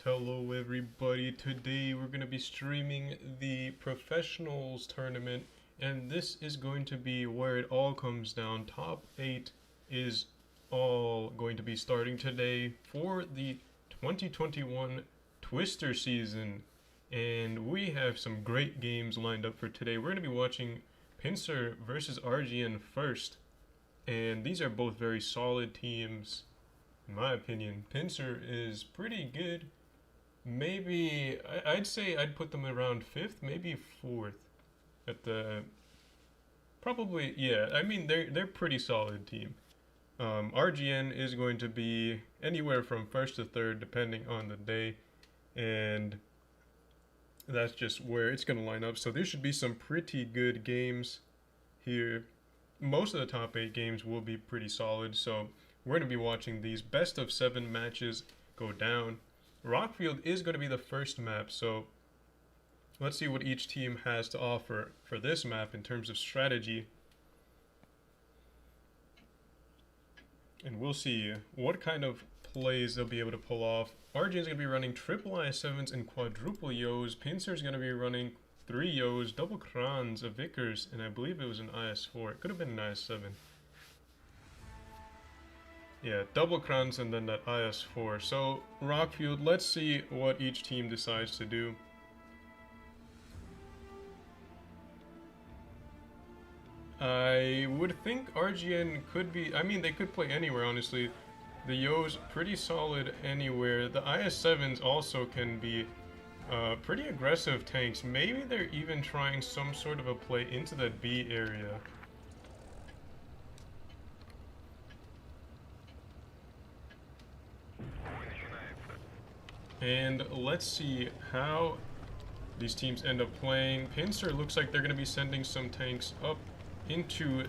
Hello everybody. Today we're going to be streaming the professionals tournament, and this is going to be where it all comes down. Top 8 is all going to be starting today for the 2021 Twister season, and we have some great games lined up for today. We're going to be watching Pincer versus RGN first, and these are both very solid teams. In my opinion, Pincer is pretty good. Maybe I'd say I'd put them around 5th, maybe 4th at the probably, yeah. I mean, they're pretty solid team. RGN is going to be anywhere from 1st to 3rd depending on the day, and that's just where it's going to line up. So there should be some pretty good games here. Most of the top 8 games will be pretty solid, so we're going to be watching these best of 7 matches go down. Rockfield is going to be the first map, so let's see what each team has to offer for this map in terms of strategy. And we'll see what kind of plays they'll be able to pull off. RGN is going to be running triple IS7s and quadruple Yos. Pincer is going to be running 3 Yos, double Crans, a Vickers, and I believe it was an IS4. It could have been an IS7. Yeah, double Crans and then that IS4. So, Rockfield, let's see what each team decides to do. I would think RGN could be, I mean, they could play anywhere, honestly. The Yo's pretty solid anywhere. The IS7s also can be pretty aggressive tanks. Maybe they're even trying some sort of a play into that B area. And let's see how these teams end up playing. Pincer looks like they're going to be sending some tanks up into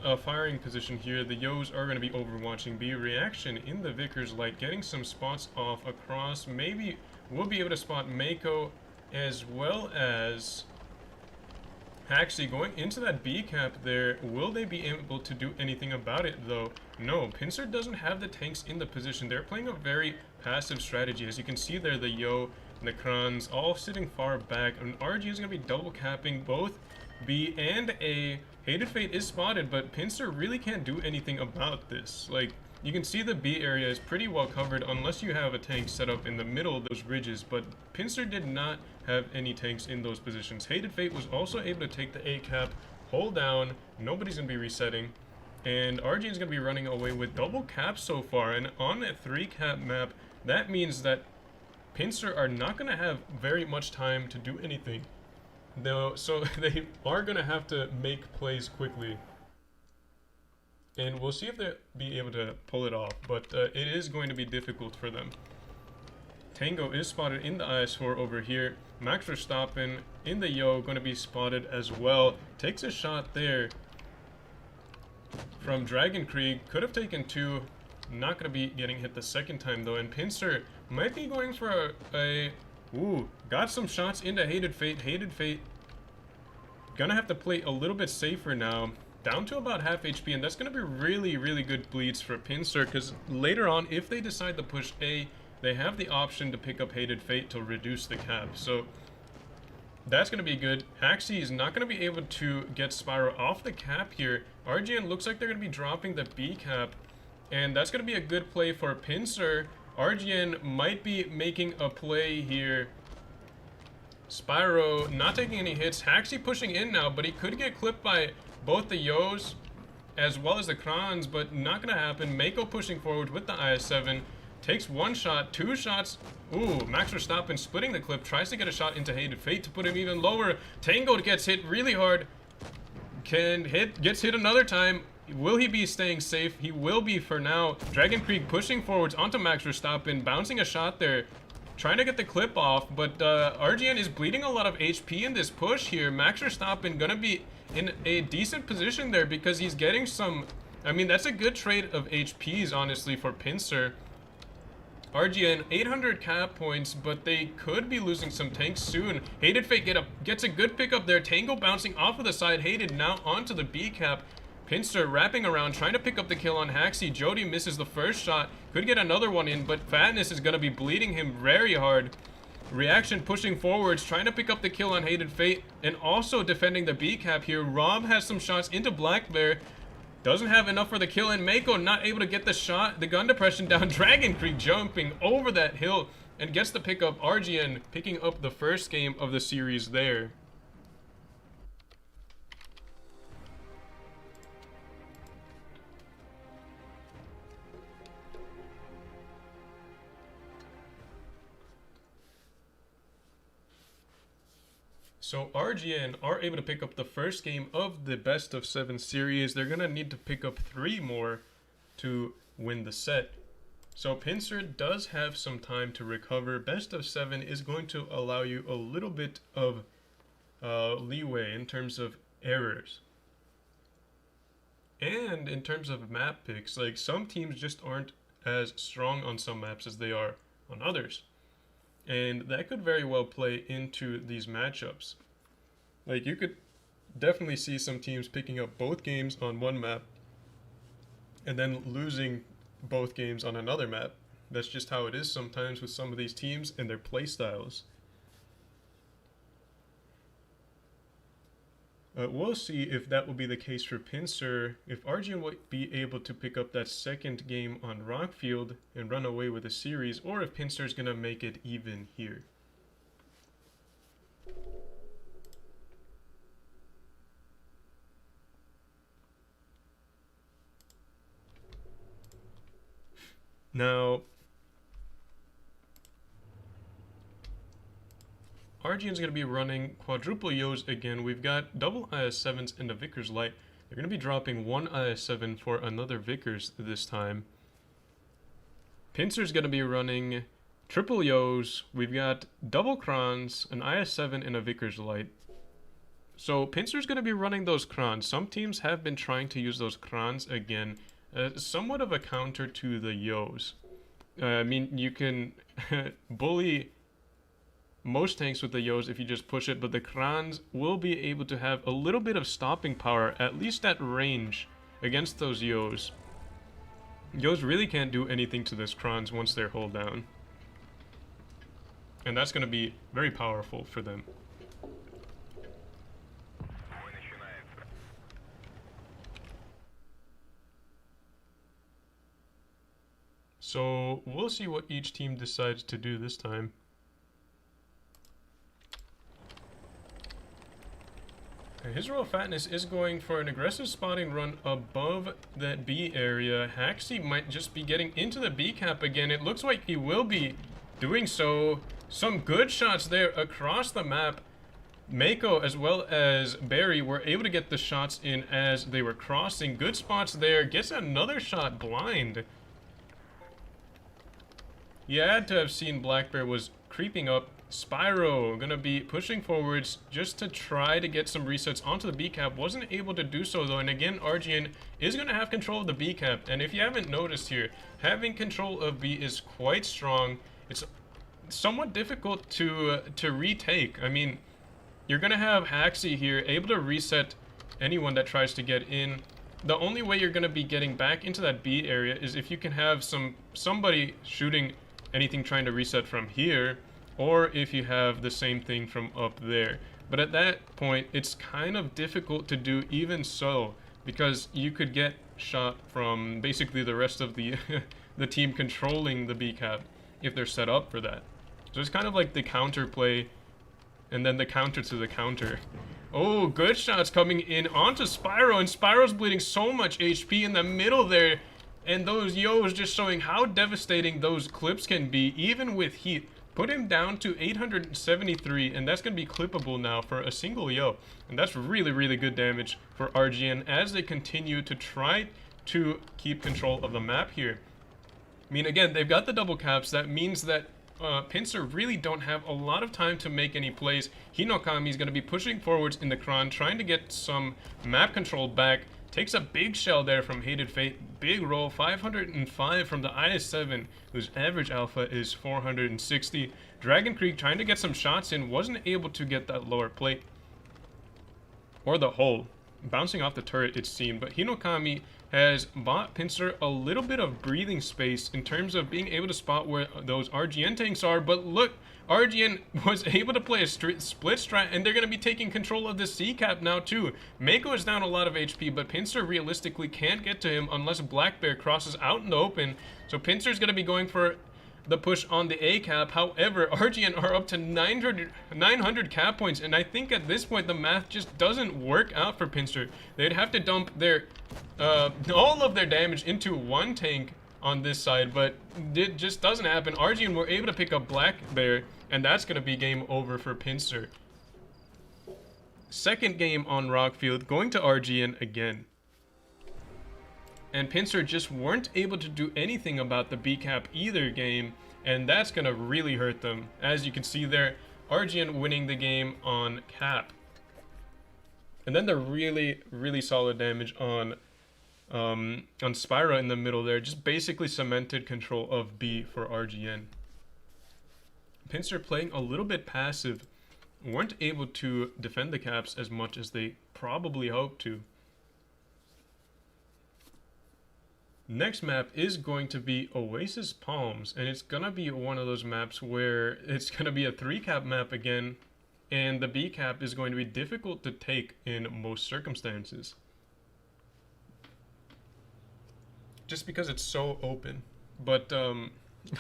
a firing position here. The Yos are going to be overwatching B. Reaction in the Vickers light, getting some spots off across. Maybe we'll be able to spot Mako as well as Haxi going into that B cap there. Will they be able to do anything about it though? No, Pincer doesn't have the tanks in the position. They're playing a very passive strategy. As you can see there, the Yo and the Krans all sitting far back, and RG is going to be double capping both B and A. Hated Fate is spotted, but Pincer really can't do anything about this. Like, you can see the B area is pretty well covered unless you have a tank set up in the middle of those ridges, but Pincer did not have any tanks in those positions. Hated Fate was also able to take the A cap, hold down, nobody's going to be resetting, and RG is going to be running away with double caps so far, and on that 3 cap map, that means that Pincer are not going to have very much time to do anything. No, so they are going to have to make plays quickly. And we'll see if they'll be able to pull it off, but it is going to be difficult for them. Tango is spotted in the IS4 over here. Max Verstappen in the Yo going to be spotted as well. Takes a shot there from Dragon Krieg. Could have taken 2. Not going to be getting hit the second time though. And Pincer might be going for a ooh, got some shots into Hated Fate. Hated Fate gonna have to play a little bit safer now. Down to about half HP, and that's gonna be really, really good bleeds for Pincer, because later on, if they decide to push A, they have the option to pick up Hated Fate to reduce the cap. So that's gonna be good. Haxi is not gonna be able to get Spyro off the cap here. RGN looks like they're gonna be dropping the B cap, and that's gonna be a good play for Pincer. RGN might be making a play here. Spyro not taking any hits. Haxi pushing in now, but he could get clipped by both the Yos as well as the Krans, but not gonna happen. Mako pushing forward with the IS7. Takes 1 shot, 2 shots. Ooh, Max Verstappen splitting the clip. Tries to get a shot into Hated Fate to put him even lower. Tango gets hit really hard. Gets hit another time. Will he be staying safe? He will be for now. Dragon Krieg pushing forwards onto Max Verstappen, bouncing a shot there, trying to get the clip off, but RGN is bleeding a lot of HP in this push here. Max Verstappen gonna be in a decent position there because he's getting some, I mean, that's a good trade of HPs, honestly, for Pincer. RGN, 800 cap points, but they could be losing some tanks soon. Hated Fate gets a good pickup there. Tango bouncing off of the side. Hated now onto the B cap. Pinster wrapping around, trying to pick up the kill on Haxi. Jody misses the first shot. Could get another one in, but Fatness is going to be bleeding him very hard. Reaction pushing forwards, trying to pick up the kill on Hated Fate, and also defending the B cap here. Rob has some shots into Black Bear. Doesn't have enough for the kill, and Mako not able to get the shot, the gun depression down. Dragon Creek jumping over that hill and gets the pickup. RGN picking up the first game of the series there. So RGN are able to pick up the first game of the best of 7 series. They're going to need to pick up 3 more to win the set. So Pincer does have some time to recover. Best of 7 is going to allow you a little bit of leeway in terms of errors. And in terms of map picks, like some teams just aren't as strong on some maps as they are on others. And that could very well play into these matchups. Like, you could definitely see some teams picking up both games on one map and then losing both games on another map. That's just how it is sometimes with some of these teams and their play styles. We'll see if that will be the case for Pincer, if RGN will be able to pick up that second game on Rockfield and run away with the series, or if Pincer is going to make it even here. Now, RGN's going to be running quadruple Yos again. We've got double IS-7s and a Vickers Light. They're going to be dropping one IS-7 for another Vickers this time. Pincer's going to be running triple Yos. We've got double Krons, an IS-7, and a Vickers Light. So Pincer's going to be running those Krons. Some teams have been trying to use those Krons again. Somewhat of a counter to the Yos. I mean, you can bully most tanks with the Yos if you just push it, but the Krons will be able to have a little bit of stopping power, at least at range, against those Yos. Yos really can't do anything to this Krons once they're hull down. And that's going to be very powerful for them. So we'll see what each team decides to do this time. His Royal Fatness is going for an aggressive spotting run above that B area. Haxi might just be getting into the B cap again. It looks like he will be doing so. Some good shots there across the map. Mako as well as Barry were able to get the shots in as they were crossing. Good spots there. Gets another shot blind. You had to have seen Black Bear was creeping up. Spyro gonna be pushing forwards just to try to get some resets onto the B cap. Wasn't able to do so though, and again RGN is gonna have control of the B cap. And if you haven't noticed here, having control of B is quite strong. It's somewhat difficult to retake. I mean, you're gonna have Haxi here able to reset anyone that tries to get in. The only way you're gonna be getting back into that B area is if you can have somebody shooting anything trying to reset from here, or if you have the same thing from up there. But at that point, it's kind of difficult to do even so, because you could get shot from basically the rest of the the team controlling the B cap if they're set up for that. So it's kind of like the counter play and then the counter to the counter. Oh, good shots coming in onto Spyro, and Spyro's bleeding so much HP in the middle there. And those Yos just showing how devastating those clips can be, even with heat. Put him down to 873, and that's going to be clippable now for a single Yo. And that's really, really good damage for RGN as they continue to try to keep control of the map here. I mean, again, they've got the double caps. That means that Pincer really don't have a lot of time to make any plays. Hinokami is going to be pushing forwards in the Kron, trying to get some map control back. Takes a big shell there from Hated Fate. Big roll, 505 from the IS-7, whose average alpha is 460. Dragon Creek trying to get some shots in, wasn't able to get that lower plate. Or the hull. bouncing off the turret, it seemed, but Hinokami has bought Pinsir a little bit of breathing space in terms of being able to spot where those RGN tanks are. But look, RGN was able to play a split strat, and they're going to be taking control of the C cap now too. Mako is down a lot of HP, but Pinsir realistically can't get to him unless Black Bear crosses out in the open. So Pinsir's going to be going for the push on the A cap. However, RGN are up to 900 cap points, and I think at this point the math just doesn't work out for Pinsir. They'd have to dump their all of their damage into one tank on this side, but it just doesn't happen. RGN were able to pick up Black Bear, and that's going to be game over for Pinsir. Second game on Rockfield, going to RGN again. And Pinsir just weren't able to do anything about the B cap either game, and that's going to really hurt them. As you can see there, RGN winning the game on cap. And then the really solid damage on Spyro in the middle there just basically cemented control of B for RGN. Pinsir playing a little bit passive, weren't able to defend the caps as much as they probably hoped to. Next map is going to be Oasis Palms, and it's gonna be one of those maps where it's gonna be a 3-cap map again, and the B cap is going to be difficult to take in most circumstances. Just because it's so open. But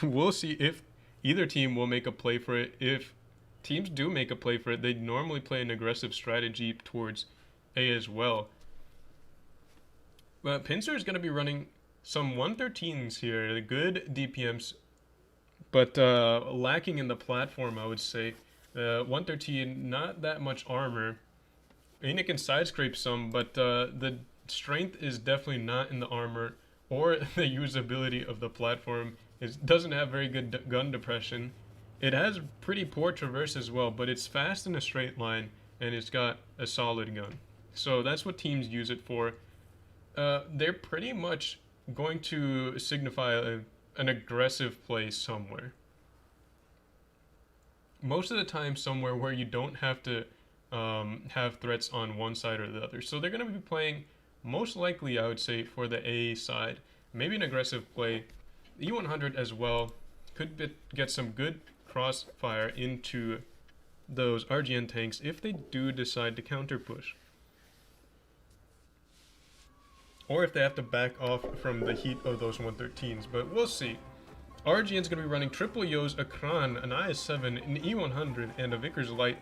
we'll see if either team will make a play for it. If teams do make a play for it, they normally play an aggressive strategy towards A as well. But Pinsir is going to be running some 113s here, the good DPMs, but lacking in the platform, I would say. 113, not that much armor. Enoch can side scrape some, but the strength is definitely not in the armor or the usability of the platform. It doesn't have very good gun depression. It has pretty poor traverse as well, but it's fast in a straight line, and it's got a solid gun. So that's what teams use it for. They're pretty much going to signify an aggressive play somewhere. Most of the time somewhere where you don't have to have threats on one side or the other. So they're going to be playing, most likely I would say, for the A side. Maybe an aggressive play. E100 as well could get some good crossfire into those RGN tanks if they do decide to counter push. Or if they have to back off from the heat of those 113s, but we'll see. RGN's going to be running triple Yos, a Kran, an IS-7, an E100, and a Vickers Light.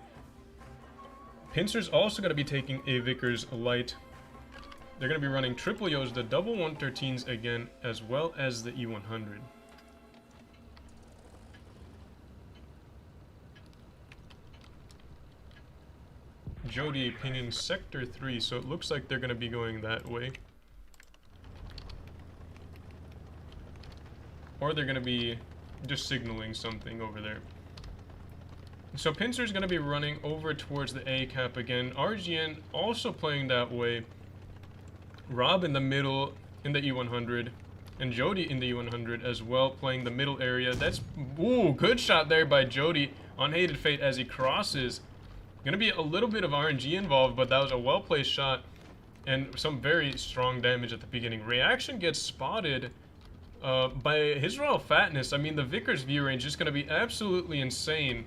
Pinsir's also going to be taking a Vickers Light. They're going to be running triple Yos, the double 113s again, as well as the E100. Jody pinging Sector 3, so it looks like they're going to be going that way. Or they're going to be just signaling something over there. So Pinsir's going to be running over towards the A cap again. RGN also playing that way. Rob in the middle in the E100. And Jody in the E100 as well, playing the middle area. That's, ooh, good shot there by Jody on Hated Fate as he crosses. Going to be a little bit of RNG involved, but that was a well-placed shot. And some very strong damage at the beginning. Reaction gets spotted by Israel Fatness. I mean, the Vickers view range is going to be absolutely insane.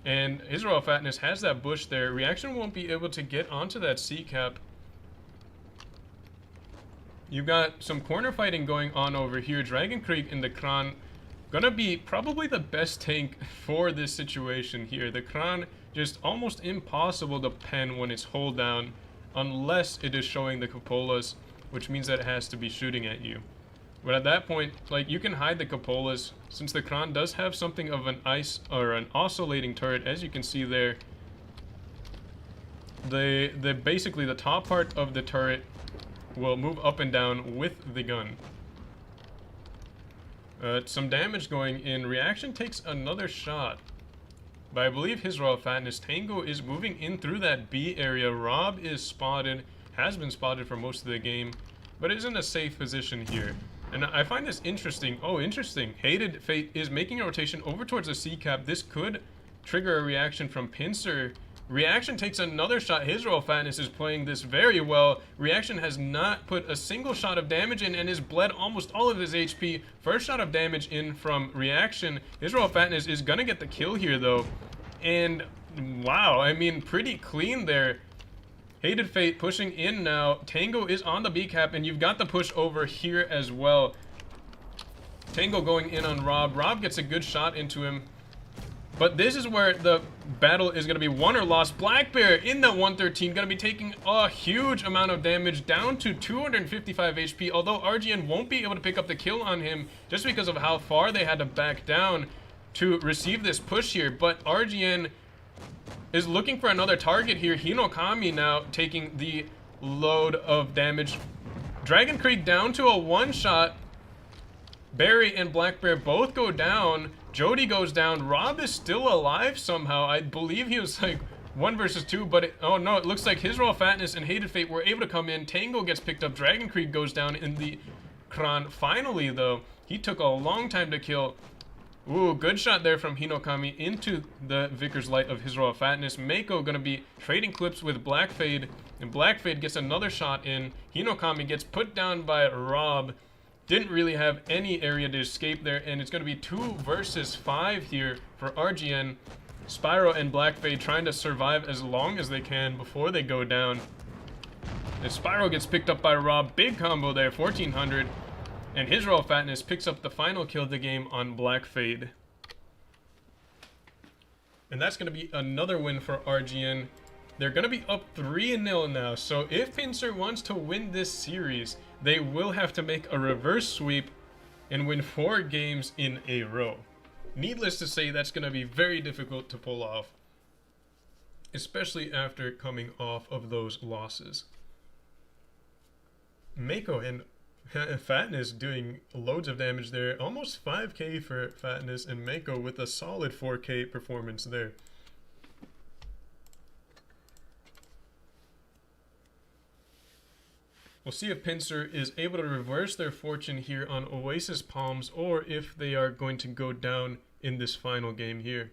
And Israel Fatness has that bush there. Reaction won't be able to get onto that C-cap. You've got some corner fighting going on over here. Dragon Creek and the Kran gonna be probably the best tank for this situation here. The Kran just almost impossible to pen when it's hold down unless it is showing the cupolas, which means that it has to be shooting at you. But at that point, like, you can hide the cupolas since the Kran does have something of an ice or an oscillating turret, as you can see there. Basically the top part of the turret will move up and down with the gun. Some damage going in. Reaction takes another shot. But I believe his Royal Fatness. Tango is moving in through that B area. Rob is spotted, has been spotted for most of the game, but is in a safe position here. And I find this interesting. Oh, interesting. Hated Fate is making a rotation over towards the C cap. This could trigger a reaction from Pinsir Reaction takes another shot. His Royal Fatness is playing this very well. Reaction has not put a single shot of damage in and has bled almost all of his HP. First shot of damage in from Reaction. His Royal Fatness is gonna get the kill here though. And wow, I mean, pretty clean there. Hated Fate pushing in now. Tango is on the B cap, and you've got the push over here as well. Tango going in on Rob. Rob gets a good shot into him. But this is where the battle is going to be won or lost. Black Bear in that 113 going to be taking a huge amount of damage, down to 255 HP, although RGN won't be able to pick up the kill on him just because of how far they had to back down to receive this push here. But RGN is looking for another target here. Hinokami now taking the load of damage. Dragon Creek down to a one-shot. Barry and Black Bear both go down. Jody goes down. Rob is still alive somehow. I believe he was like 1 versus 2, but oh no, it looks like his Royal Fatness and Hated Fate were able to come in. Tango gets picked up. Dragon Creek goes down in the Kran. Finally though, he took a long time to kill. Ooh, good shot there from Hinokami into the Vickers Light of his Royal Fatness. Mako gonna be trading clips with Blackfade, and Blackfade gets another shot in. Hinokami gets put down by Rob. Didn't really have any area to escape there, and it's gonna be 2 versus 5 here for RGN. Spyro and Blackfade trying to survive as long as they can before they go down. And Spyro gets picked up by Rob. Big combo there, 1400. And his Royal Fatness picks up the final kill of the game on Blackfade. And that's going to be another win for RGN. They're going to be up 3-0 now. So if Pincer wants to win this series, they will have to make a reverse sweep and win 4 games in a row. Needless to say, that's going to be very difficult to pull off, especially after coming off of those losses. Mako and Fatness doing loads of damage there. Almost 5k for Fatness, and Mako with a solid 4k performance there. We'll see if Pincer is able to reverse their fortune here on Oasis Palms, or if they are going to go down in this final game here.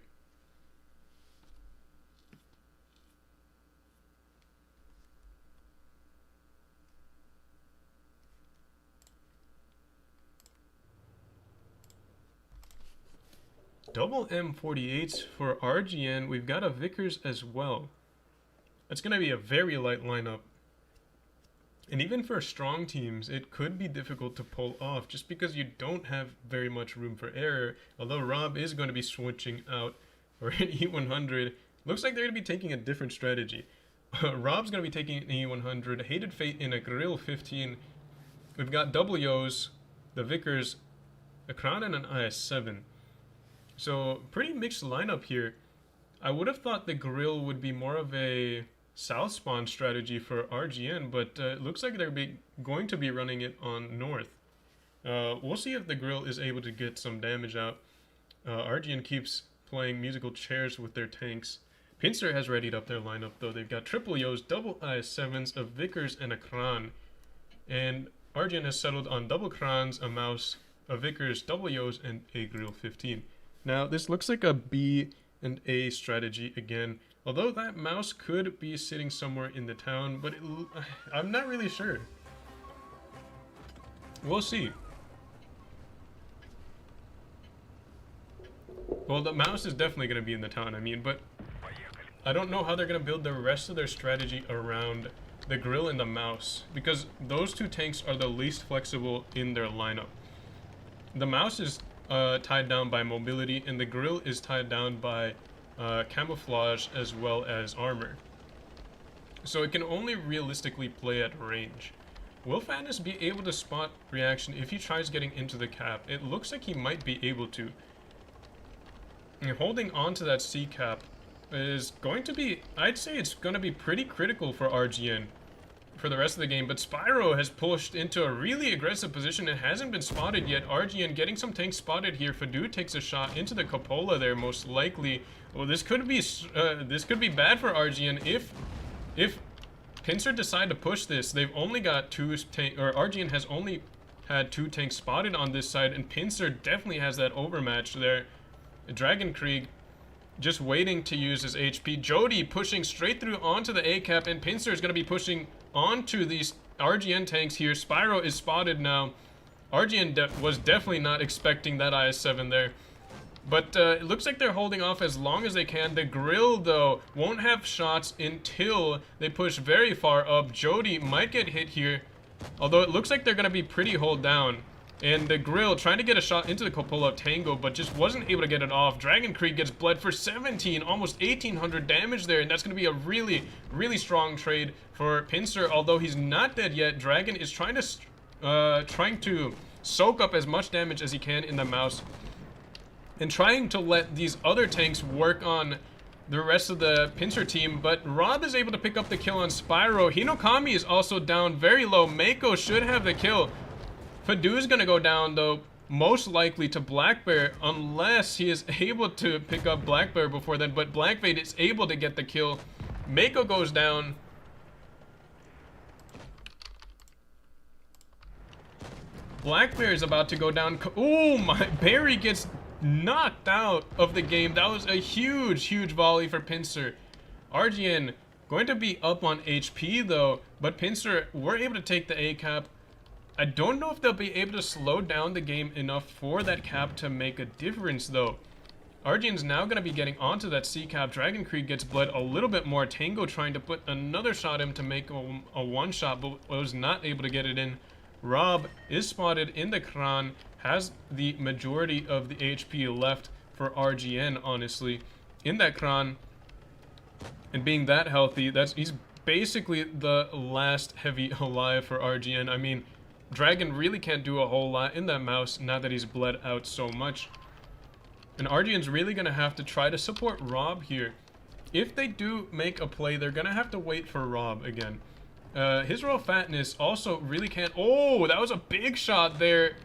Double M48s for RGN. We've got a Vickers as well. It's going to be a very light lineup. And even for strong teams, it could be difficult to pull off just because you don't have very much room for error. Although Rob is going to be switching out for an E100. Looks like they're going to be taking a different strategy. Rob's going to be taking an E100. Hated Fate in a Grill 15. We've got double Yos, the Vickers, a Crown, and an IS-7. So pretty mixed lineup here. I would have thought the Grill would be more of a south spawn strategy for RGN, but it looks like they're going to be running it on north. We'll see if the Grill is able to get some damage out. RGN keeps playing musical chairs with their tanks. Pincer has readied up their lineup though. They've got triple Yos, double IS-7s, a Vickers, and a Kran. And RGN has settled on double Krans, a Mouse, a Vickers, double Yos, and a Grill 15. Now, this looks like a B and A strategy again, although that Mouse could be sitting somewhere in the town, but I'm not really sure. We'll see. Well, the Mouse is definitely going to be in the town, I mean, but I don't know how they're going to build the rest of their strategy around the Grill and the Mouse, because those two tanks are the least flexible in their lineup. The Mouse is tied down by mobility, and the Grill is tied down by camouflage as well as armor. So it can only realistically play at range. Will Fatness be able to spot Reaction if he tries getting into the cap? It looks like he might be able to. And holding on to that C cap is going to be, I'd say it's going to be pretty critical for RGN for the rest of the game, but Spyro has pushed into a really aggressive position and hasn't been spotted yet. RGN getting some tanks spotted here. Fadu takes a shot into the cupola there, most likely. Well, this could be bad for RGN if Pincer decide to push this. They've only got 2 tanks, or RGN has only had 2 tanks spotted on this side, and Pincer definitely has that overmatch there. Dragon Krieg just waiting to use his HP. WoT pushing straight through onto the A cap, and Pinsir is going to be pushing onto these RGN tanks here. Spyro is spotted now. RGN was definitely not expecting that IS-7 there. But it looks like they're holding off as long as they can. The grill, though, won't have shots until they push very far up. WoT might get hit here, although it looks like they're going to be pretty hold down. And the grill trying to get a shot into the cupola of Tango, but just wasn't able to get it off. Dragon Creek gets bled for 17, almost 1,800 damage there, and that's going to be a really, really strong trade for Pinsir. Although he's not dead yet, Dragon is trying to soak up as much damage as he can in the mouse, and trying to let these other tanks work on the rest of the Pinsir team. But Rob is able to pick up the kill on Spyro. Hinokami is also down very low. Mako should have the kill. Fadu is going to go down, though, most likely to Black Bear, unless he is able to pick up Black Bear before then. But Black Fade is able to get the kill. Mako goes down. Black Bear is about to go down. Oh my, Barry gets knocked out of the game. That was a huge, huge volley for Pinsir. RGN going to be up on HP, though, but Pinsir were able to take the A cap. I don't know if they'll be able to slow down the game enough for that cap to make a difference, though. RGN's now going to be getting onto that C cap. Dragon Creek gets bled a little bit more. Tango trying to put another shot in to make a one shot, but was not able to get it in. Rob is spotted in the Kran, has the majority of the HP left for RGN, honestly, in that Kran. And being that healthy, he's basically the last heavy alive for RGN. I mean, Dragon really can't do a whole lot in that mouse now that he's bled out so much. And RGN's really going to have to try to support Rob here. If they do make a play, they're going to have to wait for Rob again. His Royal Fatness also really can't... Oh, that was a big shot there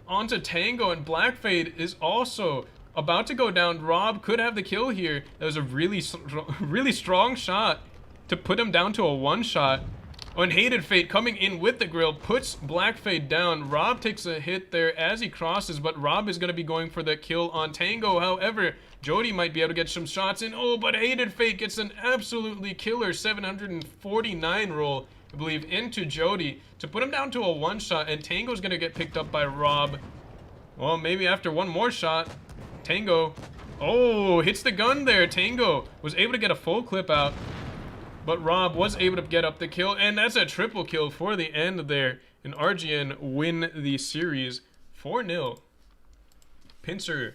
onto Tango, and Black Fade is also about to go down. Rob could have the kill here. That was a really strong shot to put him down to a one shot. And Hated Fate coming in with the grill puts Black Fade down. Rob takes a hit there as he crosses, but Rob is going to be going for the kill on Tango. However, WoT might be able to get some shots in. Oh, but Hated Fate gets an absolutely killer 749 roll, I believe, into WoT to put him down to a one shot, and Tango's going to get picked up by Rob. Well, maybe after one more shot, Tango, oh, hits the gun there. Tango was able to get a full clip out, but Rob was able to get up the kill, and that's a triple kill for the end there. And RGN win the series 4-0. Pinsir,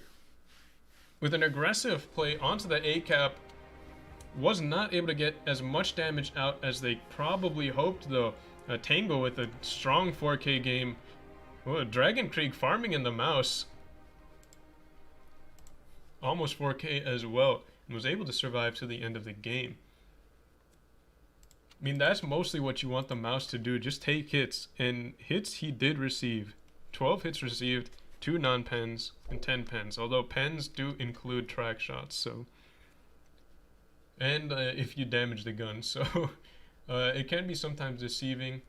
with an aggressive play onto the A cap, was not able to get as much damage out as they probably hoped, though. Tango with a strong 4K game. Oh, Dragon Creek farming in the mouse. Almost 4K as well, and was able to survive to the end of the game. I mean, that's mostly what you want the mouse to do, just take hits. And hits he did receive. 12 hits received, 2 non-pens, and 10 pens. Although pens do include track shots, so... And if you damage the gun, so... it can be sometimes deceiving.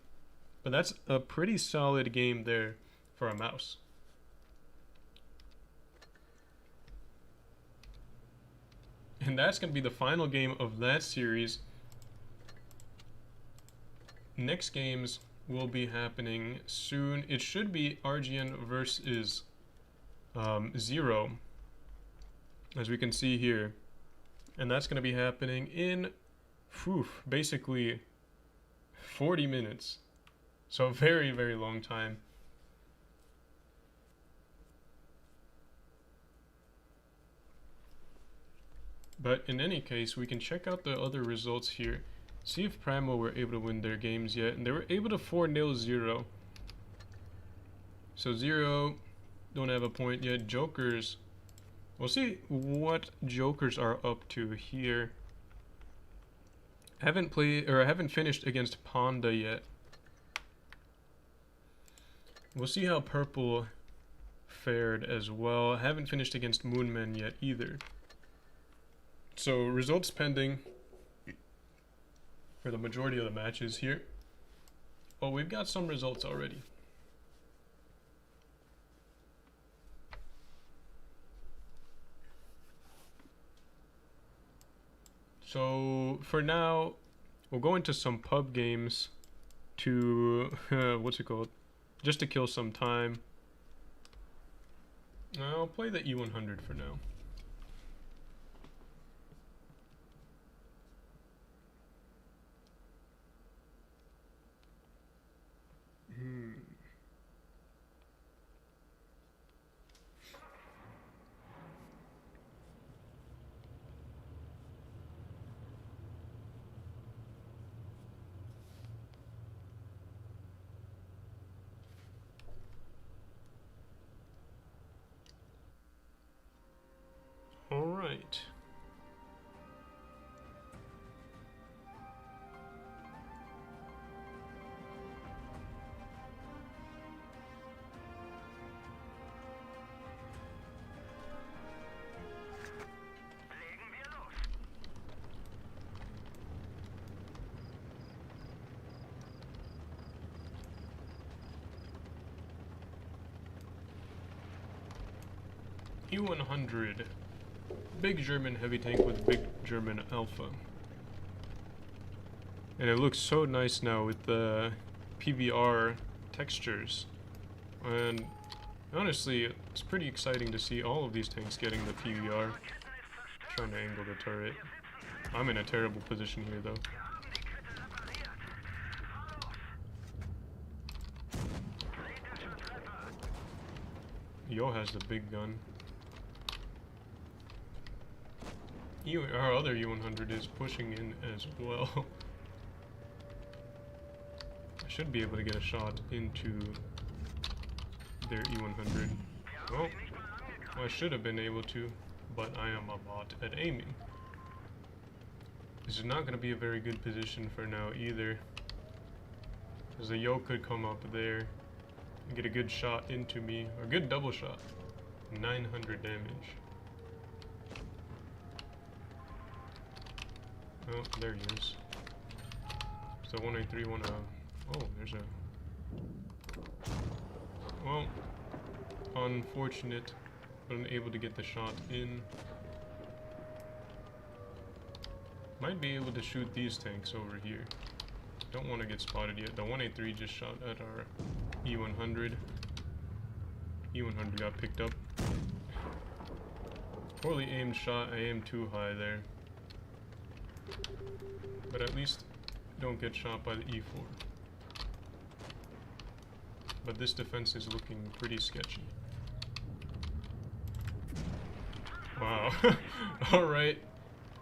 But that's a pretty solid game there for a mouse. And that's going to be the final game of that series. Next games will be happening soon. It should be RGN versus Zero, as we can see here. And that's going to be happening in, basically 40 minutes. So a very, very long time. But in any case, we can check out the other results here. See if Primo were able to win their games yet. And they were able to 4-0 Zero. So Zero don't have a point yet. Jokers, we'll see what Jokers are up to here. Haven't finished against Ponda yet. We'll see how Purple fared as well. Haven't finished against Moonmen yet either. So results pending for the majority of the matches here. Well, we've got some results already. So for now, we'll go into some pub games to what's it called? Just to kill some time. I'll play the E100 for now. All right. E100. Big German heavy tank with big German alpha. And it looks so nice now with the PBR textures. And honestly, it's pretty exciting to see all of these tanks getting the PBR. Trying to angle the turret. I'm in a terrible position here though. Yo has the big gun. Our other U100 is pushing in as well. I should be able to get a shot into their E100. Well, I should have been able to, but I am a bot at aiming. This is not going to be a very good position for now either, because the Yo could come up there and get a good shot into me, or a good double shot. 900 damage. Oh, there he is. So 183, oh, there's a... Well, unfortunate, but unable to get the shot in. Might be able to shoot these tanks over here. Don't want to get spotted yet. The 183 just shot at our E100. E100 got picked up. Poorly aimed shot. I aimed too high there. But at least don't get shot by the E4. But this defense is looking pretty sketchy. Wow. Alright.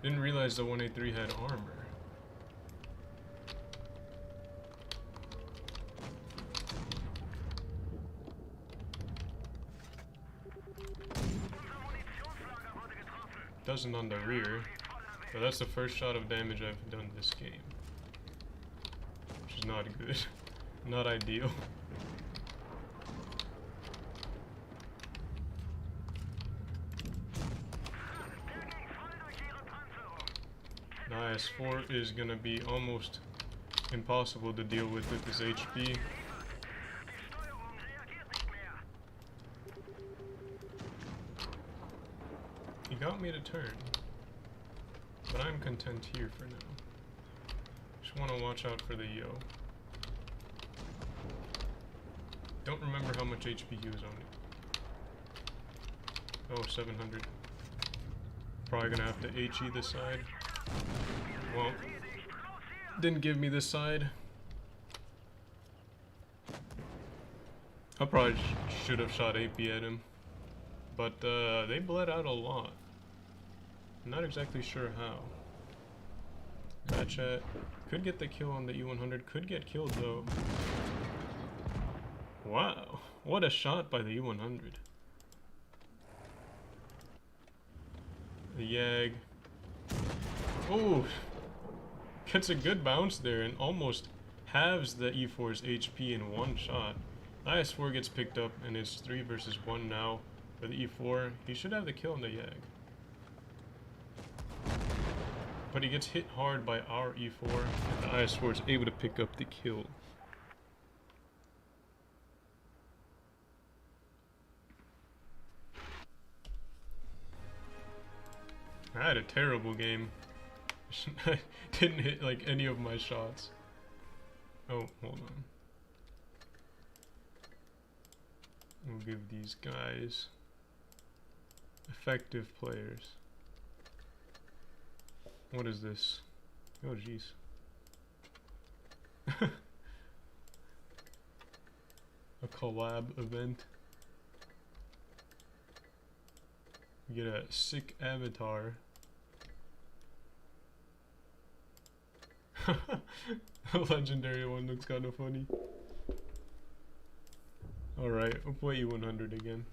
Didn't realize the 183 had armor. Doesn't on the rear. But that's the first shot of damage I've done this game. Which is not good. Not ideal. The IS-4 is gonna be almost impossible to deal with his HP. He got me to turn. But I'm content here for now. Just want to watch out for the Yo. Don't remember how much HP he was on it. Oh, 700. Probably gonna have to HE this side. Well, didn't give me this side. I probably should have shot AP at him. But they bled out a lot. Not exactly sure how. Ratchet could get the kill on the E100. Could get killed though. Wow, what a shot by the E100. The Yag. Oh, gets a good bounce there and almost halves the E4's HP in one shot. IS-4 gets picked up and it's 3 versus 1 now for the E4. He should have the kill on the Yag. But he gets hit hard by our E4, and the IS-4 is able to pick up the kill. I had a terrible game. I didn't hit like any of my shots. Oh, hold on. We'll give these guys effective players. What is this? Oh, jeez. A collab event. You get a sick avatar. A legendary one looks kind of funny. Alright, I'll play you 100 again.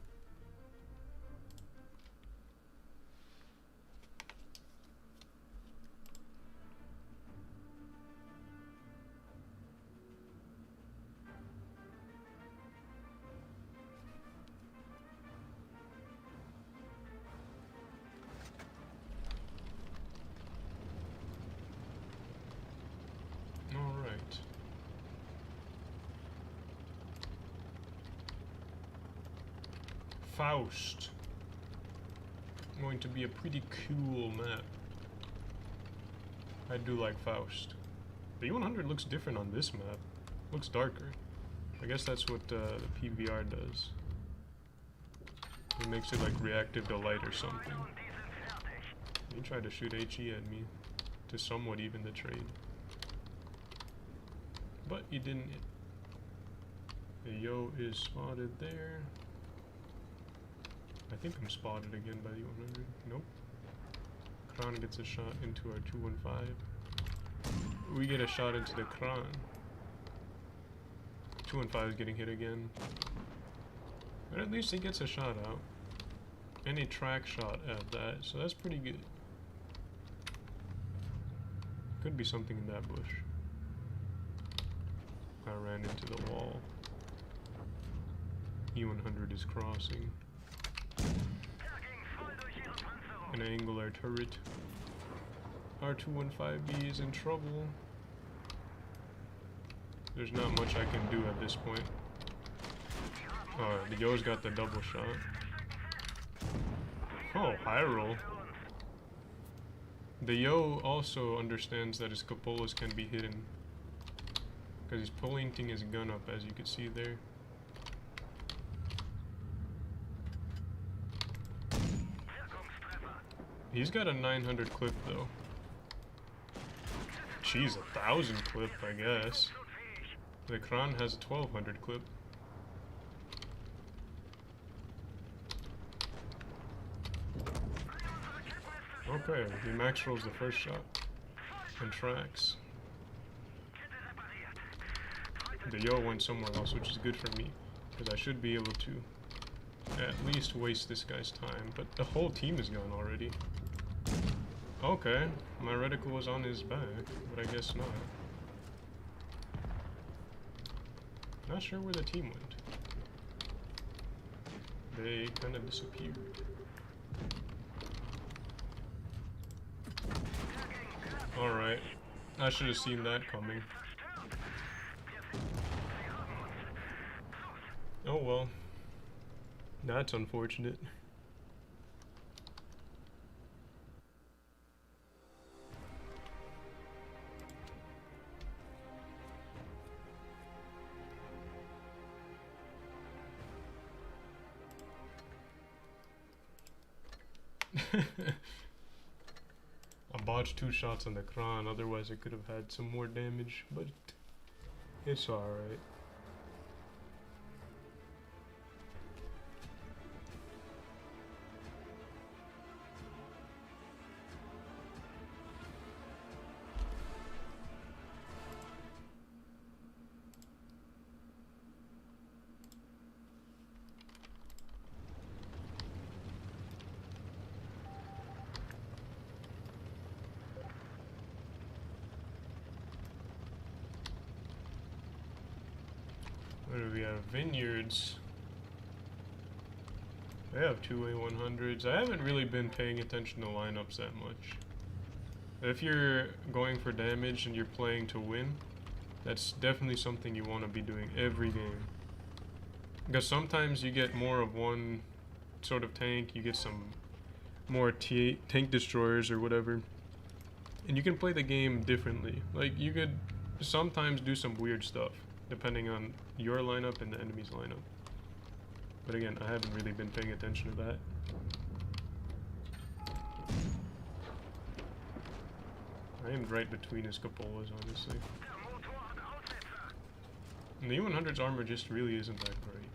Alright. Faust. Going to be a pretty cool map. I do like Faust. The E100 looks different on this map. Looks darker. I guess that's what the PVR does. It makes it like reactive to light or something. He tried to shoot HE at me to somewhat even the trade. But he didn't. The Yo is spotted there. I think I'm spotted again by the 100. Nope. Kran gets a shot into our 215. We get a shot into the Kran. 215 is getting hit again. But at least he gets a shot out. And a track shot at that, so that's pretty good. Could be something in that bush. I ran into the wall. E100 is crossing. An angular turret. Our 215B is in trouble. There's not much I can do at this point. The Yo's got the double shot. Oh, high roll. The Yo also understands that his cupolas can be hidden. Because he's pointing his gun up, as you can see there. He's got a 900 clip though. Jeez, 1,000 clip, I guess. The Kran has a 1,200 clip. Okay, he max rolls the first shot and tracks. The Yo went somewhere else, which is good for me, because I should be able to at least waste this guy's time, but the whole team is gone already. Okay, my reticle was on his back, but I guess not. Not sure where the team went. They kind of disappeared. Alright, I should have seen that coming. Oh well. That's unfortunate. I botched 2 shots on the Kran, otherwise I could have had some more damage, but it's alright. What do we have? Vineyards. They have 2A100s. I haven't really been paying attention to lineups that much. If you're going for damage and you're playing to win, that's definitely something you want to be doing every game. Because sometimes you get more of one sort of tank, you get some more tank destroyers or whatever. And you can play the game differently. Like, you could sometimes do some weird stuff, depending on your lineup and the enemy's lineup. But again, I haven't really been paying attention to that. I am right between his cupolas, honestly. And the E100's armor just really isn't that great.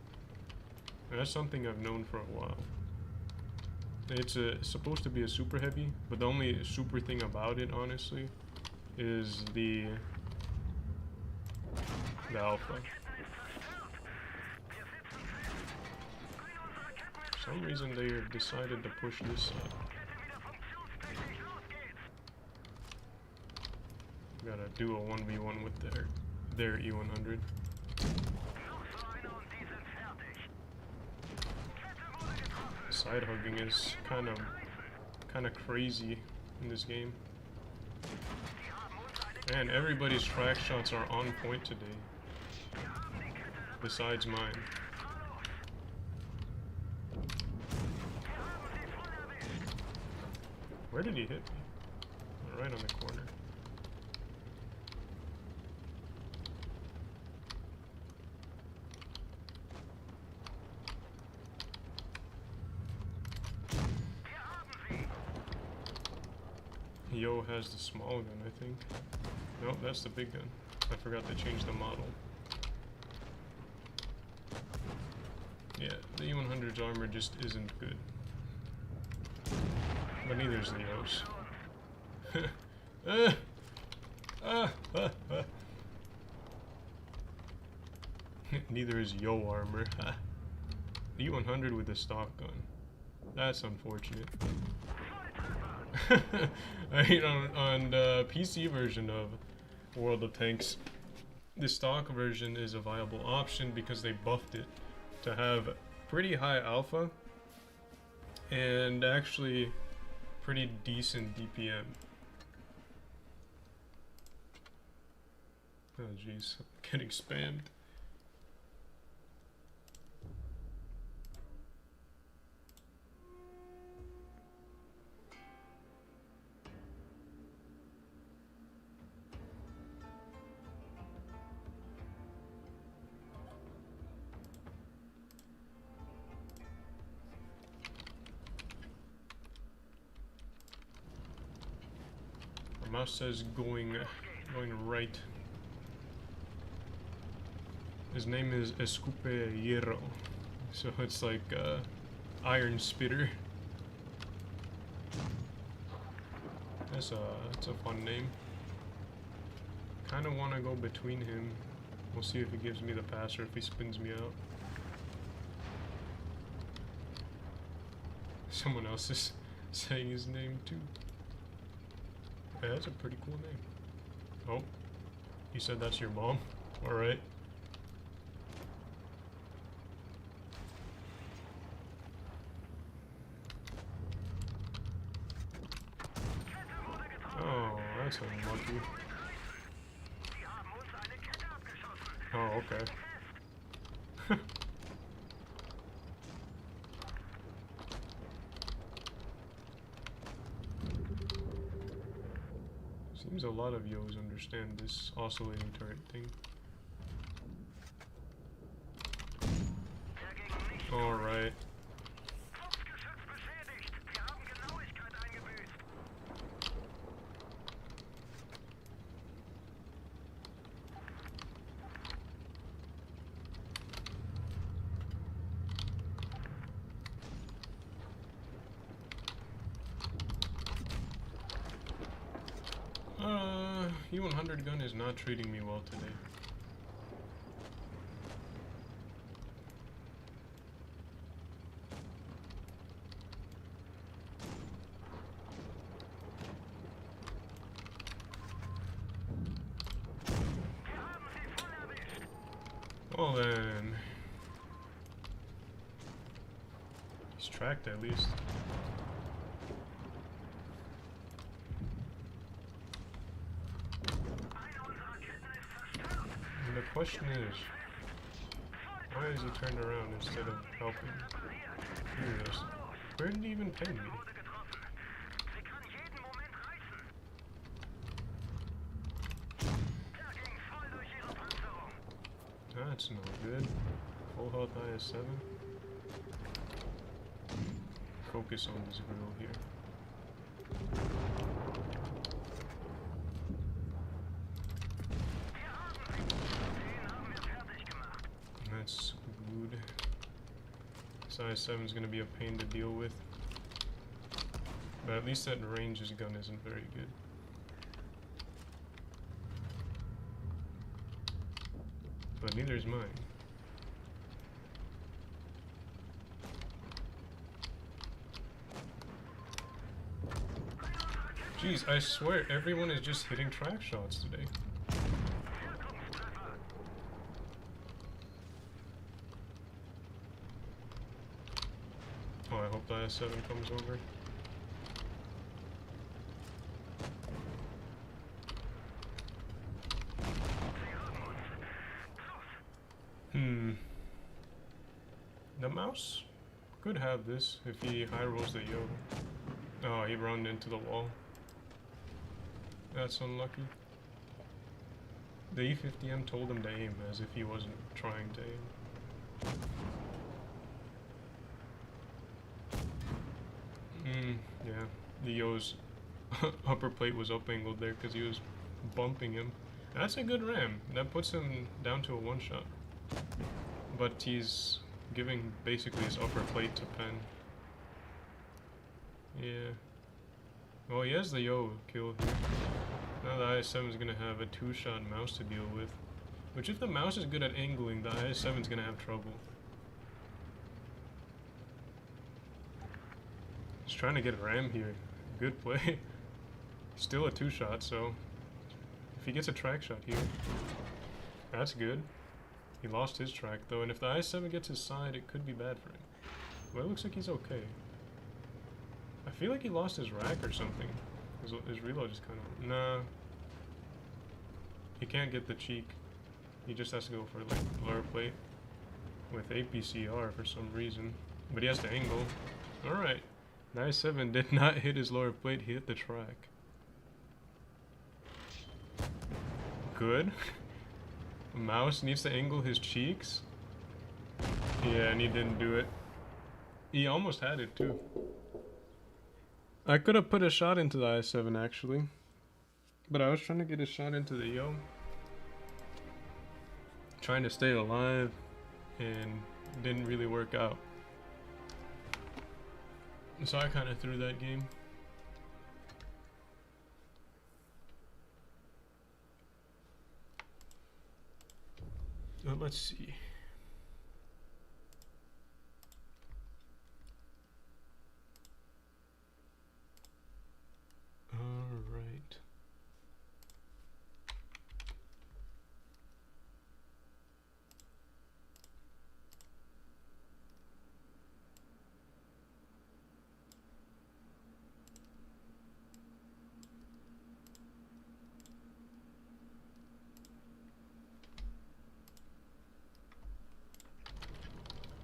And that's something I've known for a while. It's supposed to be a super heavy, but the only super thing about it, honestly, is the alpha. For some reason they decided to push this side. Gotta do a 1v1 with their E100. Side hugging is kind of crazy in this game. And everybody's frag shots are on point today, besides mine. Where did he hit me? Right on the corner. Yo has the small gun, I think. Nope, that's the big gun. I forgot to change the model. Yeah, the E100's armor just isn't good. But neither is Leo's. Neither is Yo armor. The E100 with a stock gun. That's unfortunate. I mean, on the PC version of World of Tanks, the stock version is a viable option because they buffed it to have pretty high alpha and actually pretty decent DPM. Oh jeez, I'm getting spammed. Mouse says going right. His name is Escupe Hierro, so it's like iron spitter. That's a fun name. Kind of want to go between him. We'll see if he gives me the pass or if he spins me out. Someone else is saying his name too. Yeah, that's a pretty cool name. Oh, you said that's your mom? Alright. Oh, that's unlucky. Oh, okay. Seems a lot of Yos understand this oscillating turret thing. Alright. E100 gun is not treating me well today. Well then, he's tracked at least. And the question is, why is he turned around instead of helping? Look at this. Where did he even ping me? That's not good. Full health IS-7. Focus on this grill here. That's good. This IS-7 is going to be a pain to deal with. But at least that range his gun isn't very good. But neither is mine. Jeez, I swear everyone is just hitting track shots today. Oh, I hope the IS-7 comes over. The mouse could have this if he high rolls the yo. Oh, he ran into the wall. That's unlucky. The E50M told him to aim as if he wasn't trying to aim. Yeah, the yo's upper plate was up angled there because he was bumping him. That's a good ram. That puts him down to a one shot. But he's giving basically his upper plate to Pen. Yeah. Well, he has the yo kill here. Now the IS-7 is going to have a two-shot mouse to deal with. Which if the mouse is good at angling, the IS-7 is going to have trouble. He's trying to get a ram here. Good play. Still a two-shot, so if he gets a track shot here, that's good. He lost his track though, and if the IS-7 gets his side, it could be bad for him. But it looks like he's okay. I feel like he lost his rack or something. His reload just kind of... Nah. He can't get the cheek. He just has to go for like lower plate with APCR for some reason. But he has to angle. Alright. The IS-7 did not hit his lower plate, he hit the track. Good. Mouse needs to angle his cheeks. Yeah, and he didn't do it. He almost had it too. I could have put a shot into the IS-7 actually. But I was trying to get a shot into the yo. Trying to stay alive and didn't really work out. So I kind of threw that game. Let's see. All right.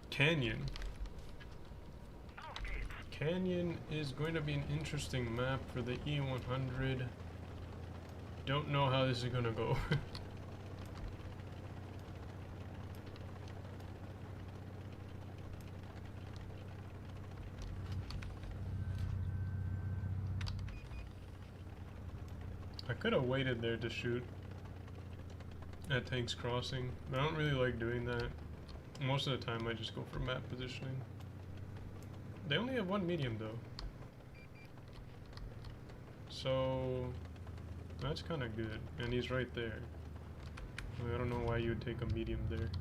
Canyon. Canyon is going to be an interesting map for the E100. Don't know how this is going to go. I could have waited there to shoot at tanks crossing, but I don't really like doing that. Most of the time I just go for map positioning. They only have one medium though. So that's kind of good. And he's right there. I don't know why you would take a medium there.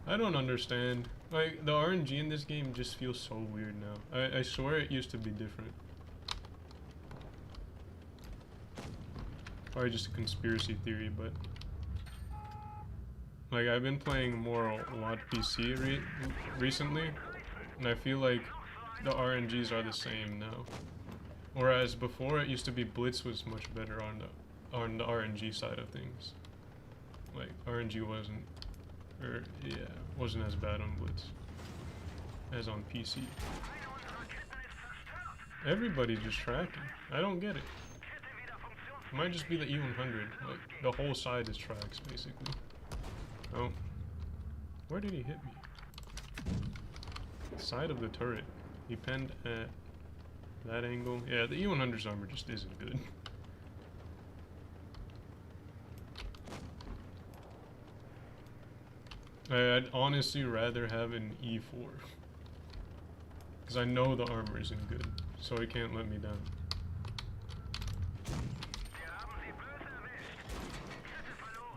I don't understand. Like, the RNG in this game just feels so weird now. I swear it used to be different. Probably just a conspiracy theory, but... Like, I've been playing more WoT PC recently, and I feel like the RNGs are the same now. Whereas before, it used to be Blitz was much better on the RNG side of things. Like, RNG wasn't as bad on Blitz as on PC. Everybody's just tracking. I don't get it. It might just be the E100. Like, the whole side is tracks, basically. Oh. Where did he hit me? Side of the turret. He penned at that angle. Yeah, the E100's armor just isn't good. I'd honestly rather have an E4. Because I know the armor isn't good, so it can't let me down.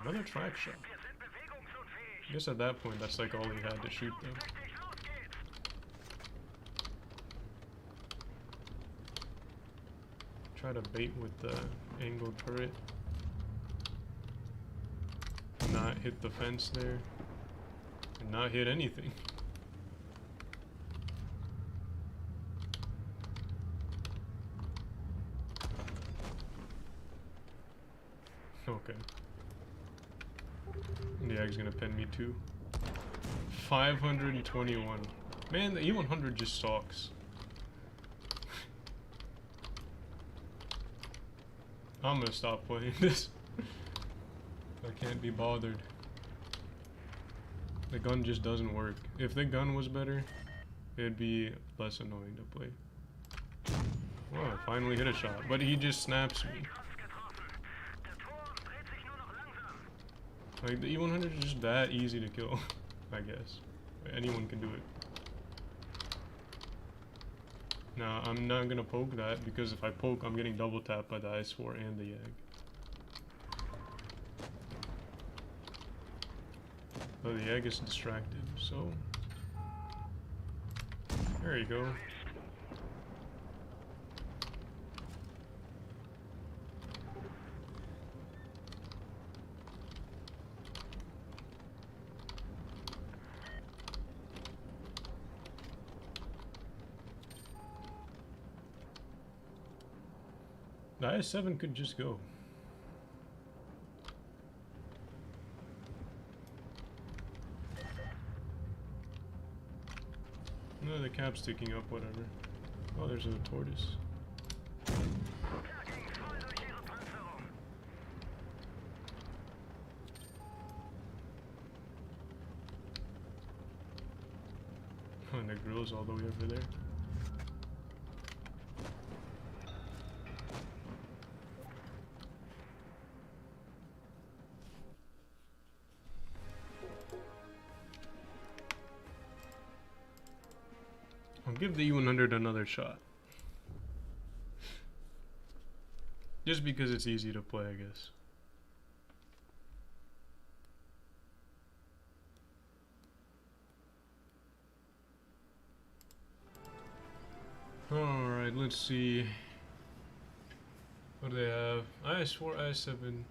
Another track shot. I guess at that point, that's like all he had to shoot though. Try to bait with the angled turret. Not hit the fence there. And not hit anything. Okay. The Ag's gonna pen me too. 521. Man, the E100 just sucks. I'm gonna stop playing this. I can't be bothered. The gun just doesn't work. If the gun was better, it'd be less annoying to play. Wow, I finally hit a shot, but he just snaps me. Like, the E100 is just that easy to kill, I guess. Anyone can do it. Now, I'm not gonna poke that, because if I poke, I'm getting double tapped by the IS-4 and the YAG. But the YAG is distracted, so... There you go. The IS-7 could just go. No, the cap's sticking up, whatever. Oh, there's a tortoise. Oh, and the grill's all the way over there. I'll give the E100 another shot. Just because it's easy to play, I guess. Alright, let's see. What do they have? IS-4, IS-7,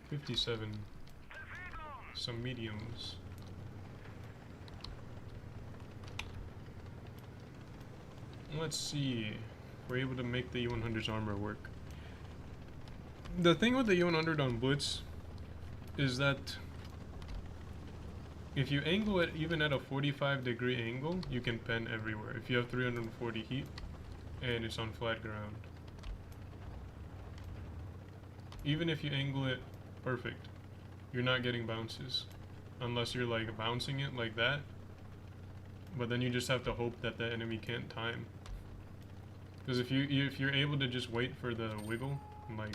57. Some mediums. Let's see. We're able to make the E100's armor work. The thing with the E100 on Blitz is that if you angle it even at a 45-degree angle, you can pen everywhere. If you have 340 heat and it's on flat ground. Even if you angle it perfect, you're not getting bounces. Unless you're like bouncing it like that. But then you just have to hope that the enemy can't time. Because if you're able to just wait for the wiggle and like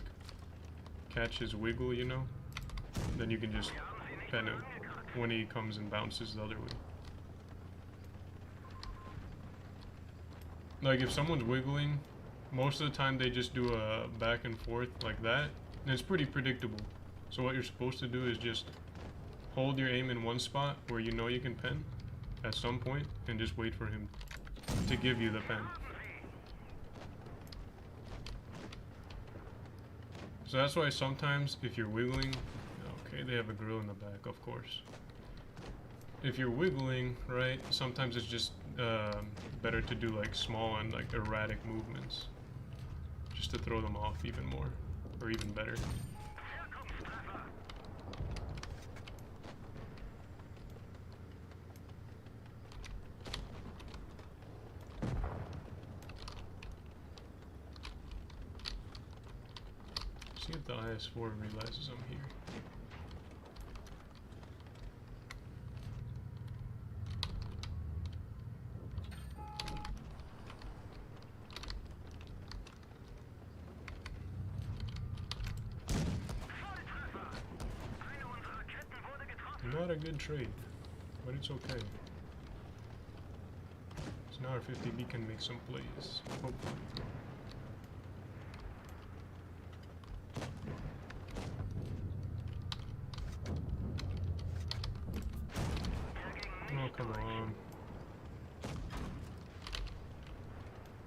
catch his wiggle, you know, then you can just pen him when he comes and bounces the other way. Like if someone's wiggling, most of the time they just do a back and forth like that, and it's pretty predictable. So what you're supposed to do is just hold your aim in one spot where you know you can pen at some point and just wait for him to give you the pen. So that's why sometimes if you're wiggling, okay, they have a grill in the back, of course. If you're wiggling, right, sometimes it's just better to do like small and like erratic movements, just to throw them off even more, or even better. IS-4 realizes I'm here. Not a good trade, but it's okay. So now our 50B can make some plays, hopefully. Oh, come on.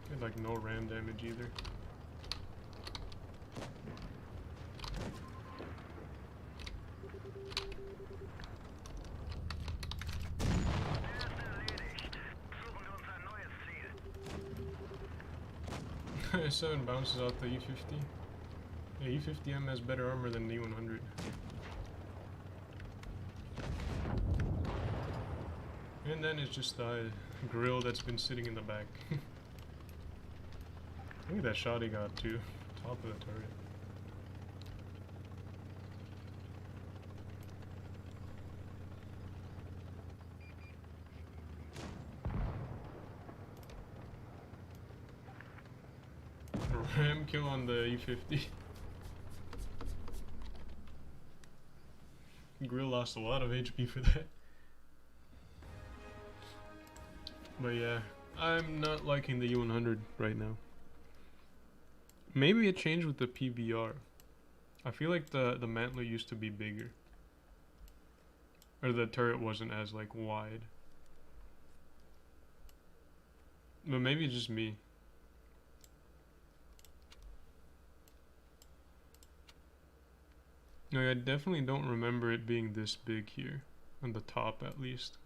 Get like no ram damage either. S7 bounces out the E50. Yeah, E50M has better armor than the E100. And then it's just the grill that's been sitting in the back. Look at that shot he got too. Top of the turret. Ram kill on the E50. Grill lost a lot of HP for that. But yeah, I'm not liking the U100 right now. Maybe it changed with the PBR. I feel like the mantler used to be bigger. Or the turret wasn't as like wide. But maybe it's just me. No, I definitely don't remember it being this big here. On the top at least.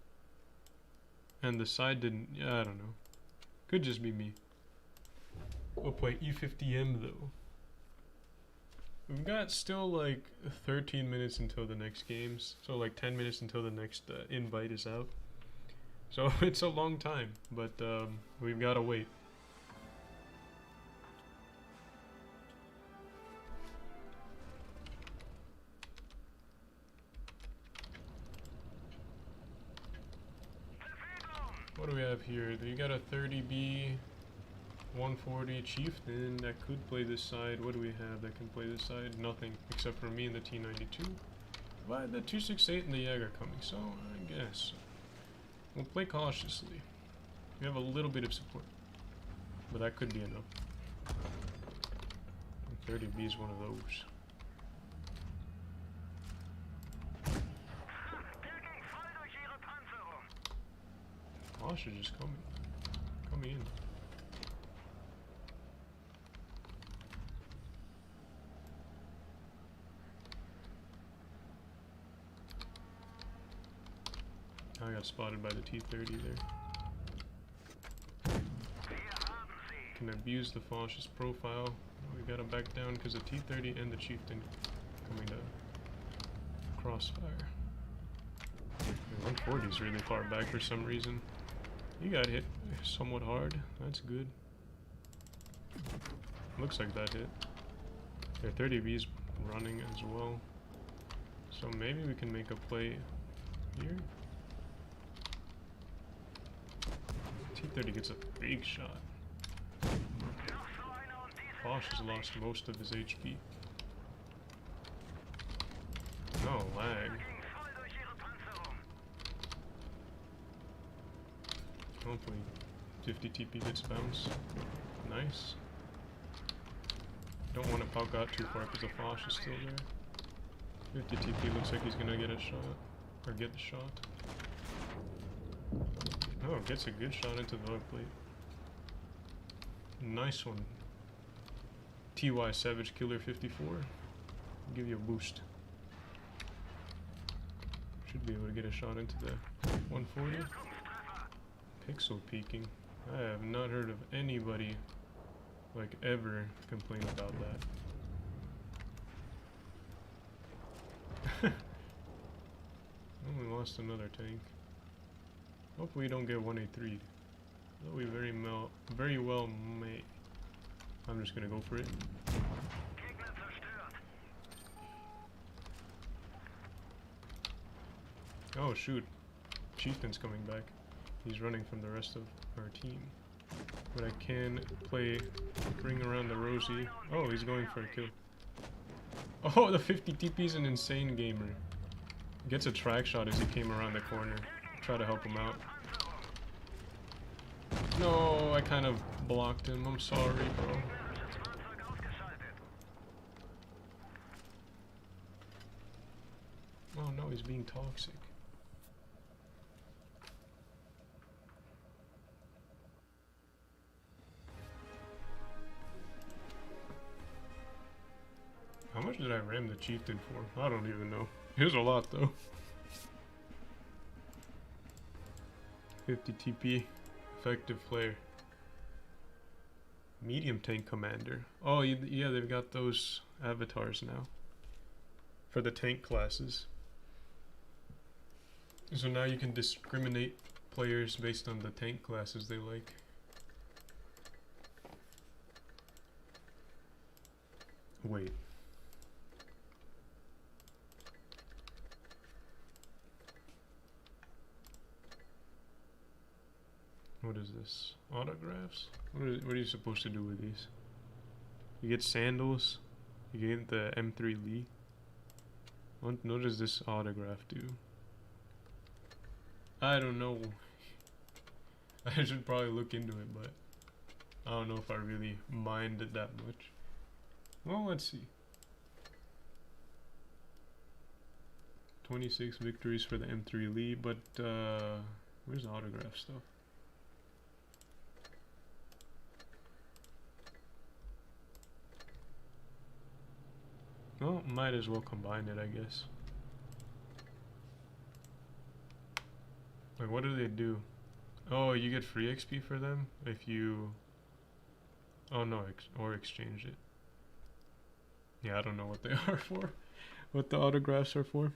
And the side didn't, yeah, I don't know. Could just be me. We'll play E50M though. We've got still like 13 minutes until the next games. So like 10 minutes until the next invite is out. So it's a long time, but we've got to wait. What do we have here? You got a 30B, 140 Chieftain that could play this side. What do we have that can play this side? Nothing, except for me and the T92. But the 268 and the Jäger coming, so I guess we'll play cautiously. We have a little bit of support, but that could be enough. 30B is one of those. Bosch is just coming in. I got spotted by the T30 there. Can abuse the Foch's profile. We gotta back down because the T30 and the Chieftain coming to crossfire. The 140 is really far back for some reason. You got hit somewhat hard. That's good. Looks like that hit. Their 30B's running as well. So maybe we can make a play here. T30 gets a big shot. Bosch has lost most of his HP. No lag. Hopefully 50 TP gets bounce. Nice. Don't want to poke out too far because the Foch is still there. 50 TP looks like he's gonna get a shot. Or get the shot. Oh, gets a good shot into the dog plate. Nice one. TY Savage Killer 54. Give you a boost. Should be able to get a shot into the 140. Pixel peeking. I have not heard of anybody like ever complain about that. Oh, we lost another tank. Hopefully we don't get 183. Though we very well may. I'm just gonna go for it. Oh shoot, Chieftain's coming back. He's running from the rest of our team. But I can play Bring Around the Rosie. Oh, he's going for a kill. Oh, the 50 TP is an insane gamer. Gets a track shot as he came around the corner. Try to help him out. No, I kind of blocked him. I'm sorry, bro. Oh no, he's being toxic. How much did I ram the Chieftain for? I don't even know. It was a lot though. 50 TP. Effective player. Medium tank commander. Oh yeah, they've got those avatars now. For the tank classes. So now you can discriminate players based on the tank classes they like. Wait. What is this? Autographs? What are you supposed to do with these? You get sandals. You get the M3 Lee. What does this autograph do? I don't know. I should probably look into it, but I don't know if I really mind it that much. Well, let's see. 26 victories for the M3 Lee, but where's the autograph stuff? Well, might as well combine it, I guess. Like, what do they do? Oh, you get free XP for them if you... Oh no, or exchange it. Yeah, I don't know what they are for. What the autographs are for.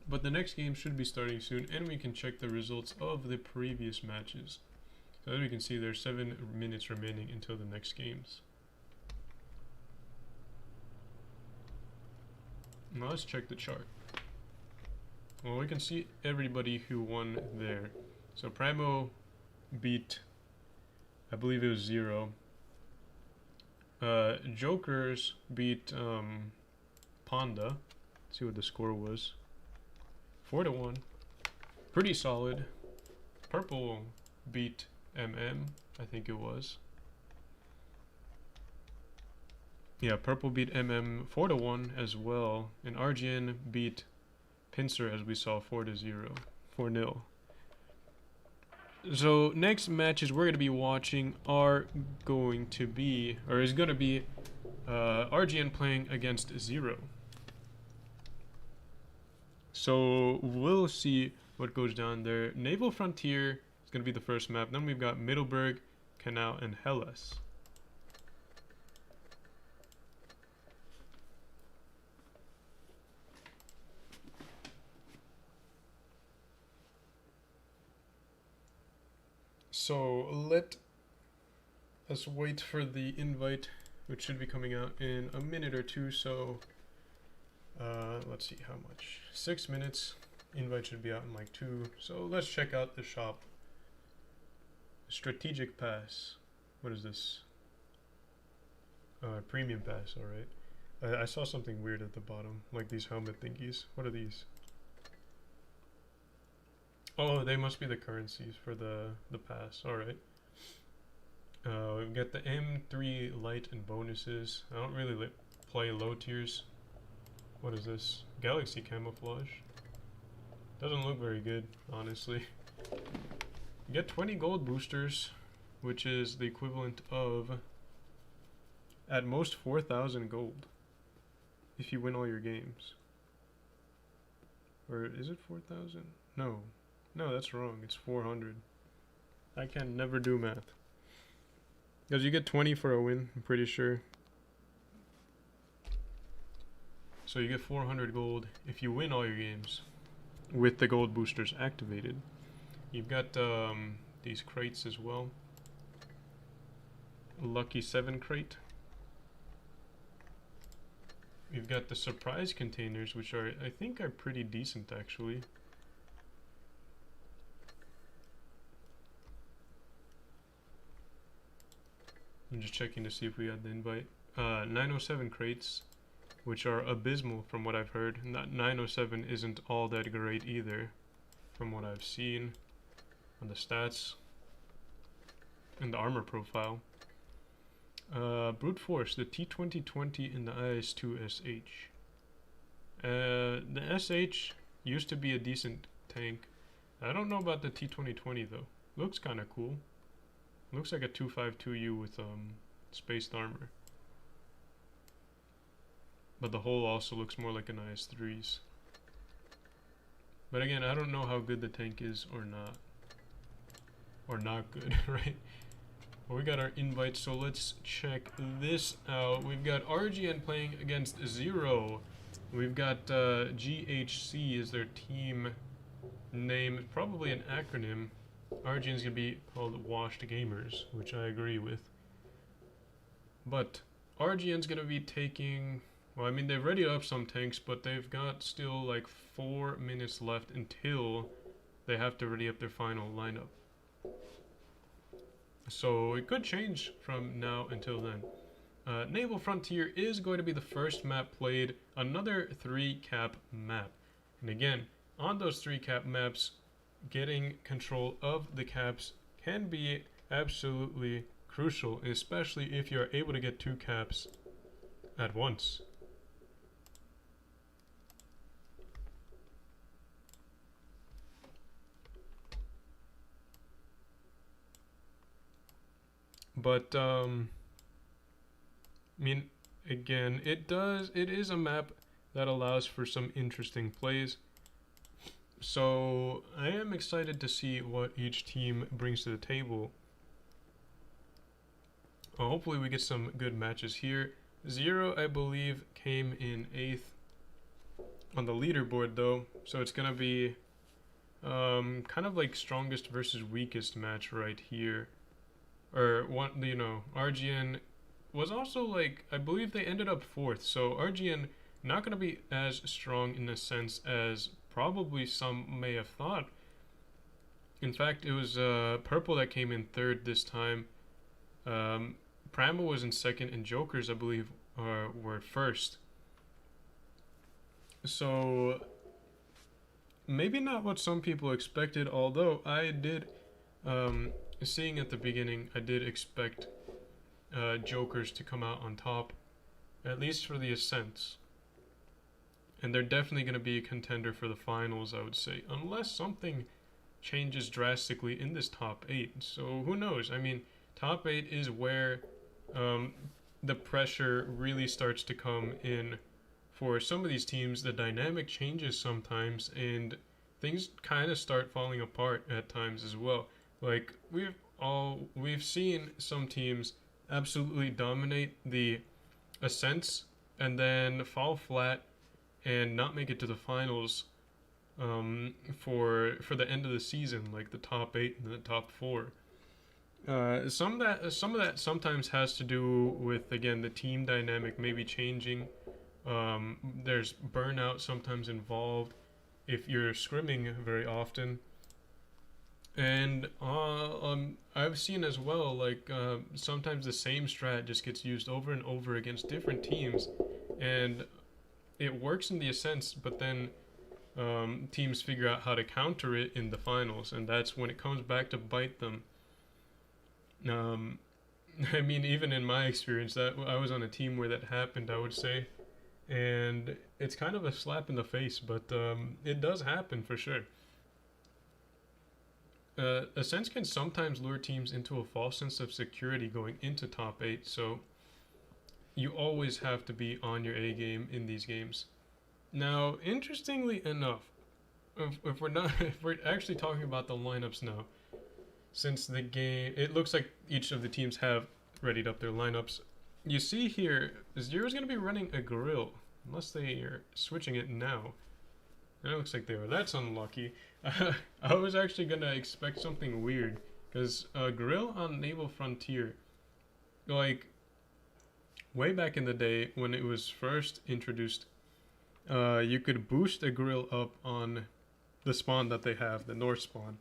But the next game should be starting soon, and we can check the results of the previous matches. So as we can see, there's 7 minutes remaining until the next games. Now let's check the chart. Well, we can see everybody who won there. So Primo beat, I believe it was 0. Jokers beat Panda. Let's see what the score was. 4-1. Pretty solid. Purple beat MM, I think it was. Yeah, Purple beat MM 4-1 as well. And RGN beat Pincer, as we saw, 4-0. 4-0. So next matches we're going to be watching are going to be, or is going to be, RGN playing against Zero. So we'll see what goes down there. Naval Frontier is going to be the first map. Then we've got Middleburg, Canal, and Hellas. So let us wait for the invite, which should be coming out in a minute or two. So let's see how much. 6 minutes. Invite should be out in like 2. So let's check out the shop. Strategic pass. What is this? Premium pass. All right. I saw something weird at the bottom, like these helmet thingies. What are these? Oh, they must be the currencies for the pass. Alright. We've got the M3 light and bonuses. I don't really play low tiers. What is this? Galaxy camouflage. Doesn't look very good, honestly. You get 20 gold boosters, which is the equivalent of at most 4,000 gold if you win all your games. Or is it 4,000? No. No, that's wrong. It's 400. I can never do math. Because you get 20 for a win, I'm pretty sure. So you get 400 gold if you win all your games with the gold boosters activated. You've got these crates as well. Lucky 7 crate. You've got the surprise containers, which are, I think, are pretty decent actually. I'm just checking to see if we had the invite. 907 crates, which are abysmal from what I've heard. 907 isn't all that great either, from what I've seen on the stats and the armor profile. Brute Force, the T2020 and the IS-2 SH. The SH used to be a decent tank. I don't know about the T2020 though. Looks kind of cool. Looks like a 252U with spaced armor. But the hull also looks more like an IS-3's. But again, I don't know how good the tank is or not. Or not good, right? Well, we got our invite, so let's check this out. We've got RGN playing against Zero. We've got GHC as their team name, probably an acronym. RGN's gonna be called Washed Gamers, which I agree with. But RGN's gonna be taking, well, I mean, they've readied up some tanks, but they've got still like 4 minutes left until they have to ready up their final lineup. So it could change from now until then. Naval Frontier is going to be the first map played, another 3-cap map. And again, on those 3-cap maps, getting control of the caps can be absolutely crucial, especially if you're able to get 2 caps at once. But I mean, again, it is a map that allows for some interesting plays. So I am excited to see what each team brings to the table. Hopefully we get some good matches here. Zero, I believe, came in 8th on the leaderboard though, so it's gonna be kind of like strongest versus weakest match right here. Or one, you know, RGN was also like, I believe they ended up 4th, so RGN not going to be as strong in a sense as probably some may have thought. In fact, it was Purple that came in 3rd this time. Prama was in 2nd, and Jokers, I believe, were 1st. So maybe not what some people expected, although I did, seeing at the beginning, I did expect Jokers to come out on top, at least for the ascents. And they're definitely going to be a contender for the finals, I would say, unless something changes drastically in this top 8. So who knows? I mean, top 8 is where the pressure really starts to come in for some of these teams. The dynamic changes sometimes, and things kind of start falling apart at times as well. Like we've seen some teams absolutely dominate the ascents and then fall flat and not make it to the finals for the end of the season, like the top 8 and the top 4. Some of that sometimes has to do with, again, the team dynamic maybe changing. There's burnout sometimes involved if you're scrimming very often. And I've seen as well, like sometimes the same strat just gets used over and over against different teams, and it works in the ascents, but then teams figure out how to counter it in the finals, and that's when it comes back to bite them. I mean, even in my experience, that I was on a team where that happened, I would say, and it's kind of a slap in the face, but it does happen for sure. Ascents can sometimes lure teams into a false sense of security going into top 8, so you always have to be on your A game in these games. Now, interestingly enough, if we're actually talking about the lineups now, since the game, it looks like each of the teams have readied up their lineups. You see here, Zero's going to be running a grill, unless they are switching it now. It looks like they are. That's unlucky. I was actually going to expect something weird, because grill on Naval Frontier, like, way back in the day when it was first introduced, you could boost a grill up on the spawn that they have, the north spawn.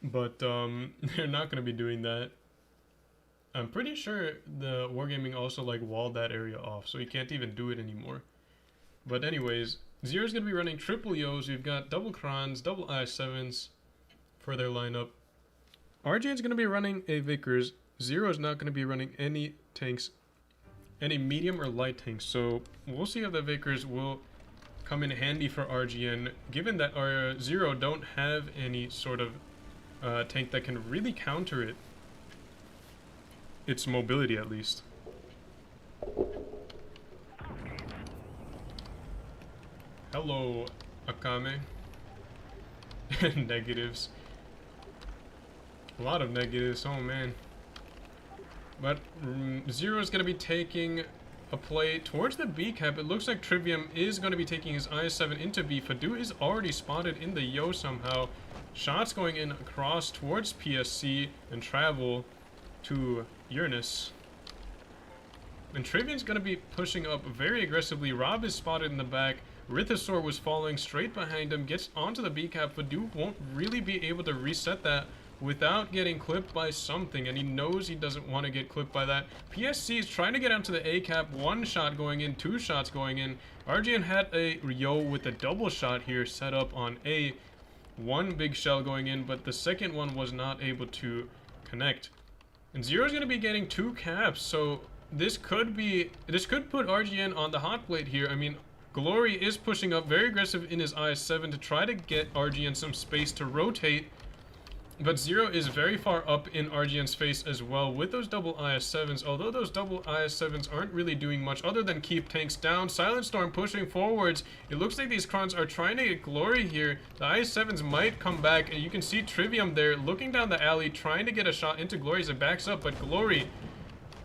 But they're not going to be doing that. I'm pretty sure the Wargaming also like walled that area off, so you can't even do it anymore. But anyways, Zero's going to be running triple Yos. We've got double Krons, double I7s for their lineup. RGN's going to be running a Vickers. Zero is not going to be running any tanks, any medium or light tanks. So we'll see if the Vickers will come in handy for RGN, given that our Zero don't have any sort of tank that can really counter it. Its mobility, at least. Hello, Akame. Negatives. A lot of negatives, oh man. But Zero is going to be taking a play towards the B cap. It looks like Trivium is going to be taking his IS-7 into B. Fadu is already spotted in the Yo somehow. Shots going in across towards PSC and travel to Uranus. And Trivium's going to be pushing up very aggressively. Rob is spotted in the back. Rhythosaur was following straight behind him. Gets onto the B cap. Fadu won't really be able to reset that without getting clipped by something, and he knows he doesn't want to get clipped by that. PSC is trying to get onto the A cap. One shot going in, two shots going in. RGN had a Yo with a double shot here set up on A. One big shell going in, but the second one was not able to connect. And Zero's going to be getting two caps, so this could put RGN on the hot plate here. I mean, Glory is pushing up very aggressive in his IS-7 to try to get RGN some space to rotate. But Zero is very far up in RGN's face as well with those double IS-7s. Although those double IS-7s aren't really doing much other than keep tanks down. Silent Storm pushing forwards. It looks like these Krons are trying to get Glory here. The IS-7s might come back. And you can see Trivium there looking down the alley, trying to get a shot into Glory as it backs up. But Glory,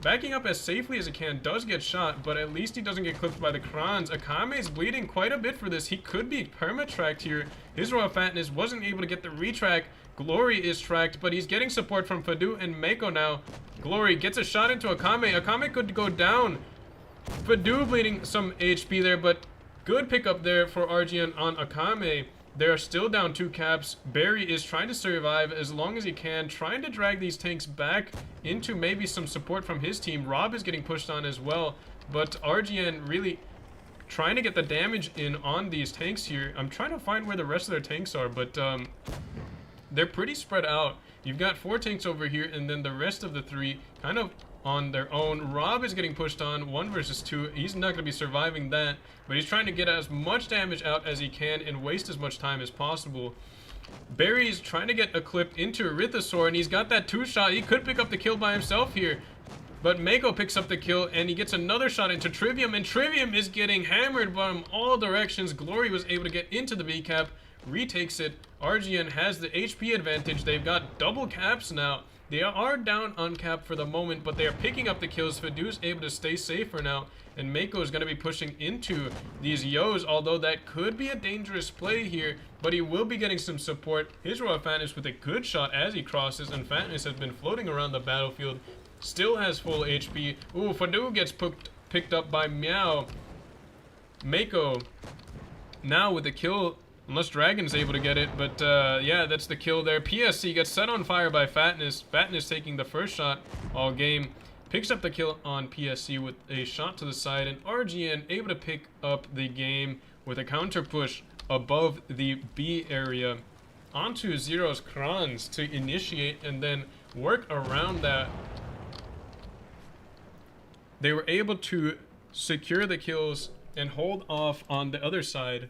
backing up as safely as it can, does get shot. But at least he doesn't get clipped by the Krons. Akame is bleeding quite a bit for this. He could be perma-tracked here. His Royal Fatness wasn't able to get the retrack. Glory is tracked, but he's getting support from Fadu and Mako now. Glory gets a shot into Akame. Akame could go down. Fadu bleeding some HP there, but good pickup there for RGN on Akame. They are still down two caps. Barry is trying to survive as long as he can, trying to drag these tanks back into maybe some support from his team. Rob is getting pushed on as well, but RGN really trying to get the damage in on these tanks here. I'm trying to find where the rest of their tanks are, but they're pretty spread out. You've got 4 tanks over here, and then the rest of the 3 kind of on their own. Rob is getting pushed on 1 versus 2. He's not going to be surviving that, but he's trying to get as much damage out as he can and waste as much time as possible. Barry's trying to get a clip into Rhythosaur, and he's got that 2-shot. He could pick up the kill by himself here, but Mako picks up the kill, and he gets another shot into Trivium, and Trivium is getting hammered from all directions. Glory was able to get into the B cap, retakes it. RGN has the HP advantage. They've got double caps now. They are down on cap for the moment, but they are picking up the kills. Fadu's able to stay safe for now, and Mako is going to be pushing into these Yos, although that could be a dangerous play here, but he will be getting some support. His Royal Fatness with a good shot as he crosses, and Fatness has been floating around the battlefield, still has full HP. Ooh, Fadu gets picked up by Meow. Mako now with the kill, unless Dragon's able to get it, but yeah, that's the kill there. PSC gets set on fire by Fatness. Fatness taking the first shot all game. Picks up the kill on PSC with a shot to the side, and RGN able to pick up the game with a counter push above the B area onto Zero's Krons to initiate and then work around that. They were able to secure the kills and hold off on the other side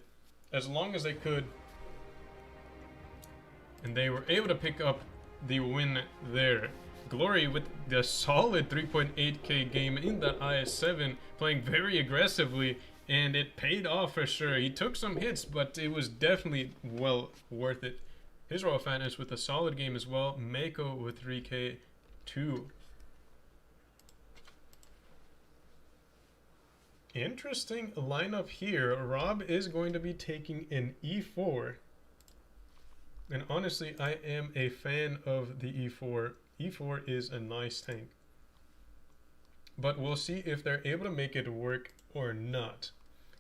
as long as they could, and they were able to pick up the win there. Glory with the solid 3.8k game in that IS-7, playing very aggressively, and it paid off for sure. He took some hits, but it was definitely well worth it. His Royal Fatness with a solid game as well. Mako with 3k too. Interesting lineup here. Rob is going to be taking an E4. And honestly, I am a fan of the E4. E4 is a nice tank. But we'll see if they're able to make it work or not.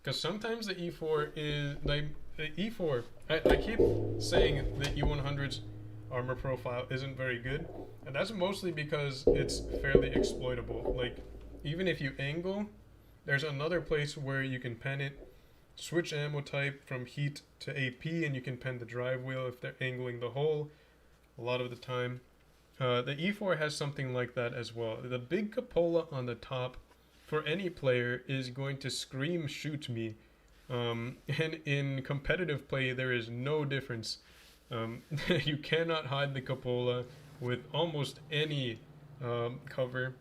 Because sometimes the E4 is like the E4. I keep saying the E100s armor profile isn't very good, and that's mostly because it's fairly exploitable. Like, even if you angle, there's another place where you can pen it, switch ammo type from heat to AP, and you can pen the drive wheel if they're angling the hole a lot of the time. The E4 has something like that as well. The big cupola on the top for any player is going to scream shoot me, and in competitive play there is no difference. You cannot hide the cupola with almost any cover,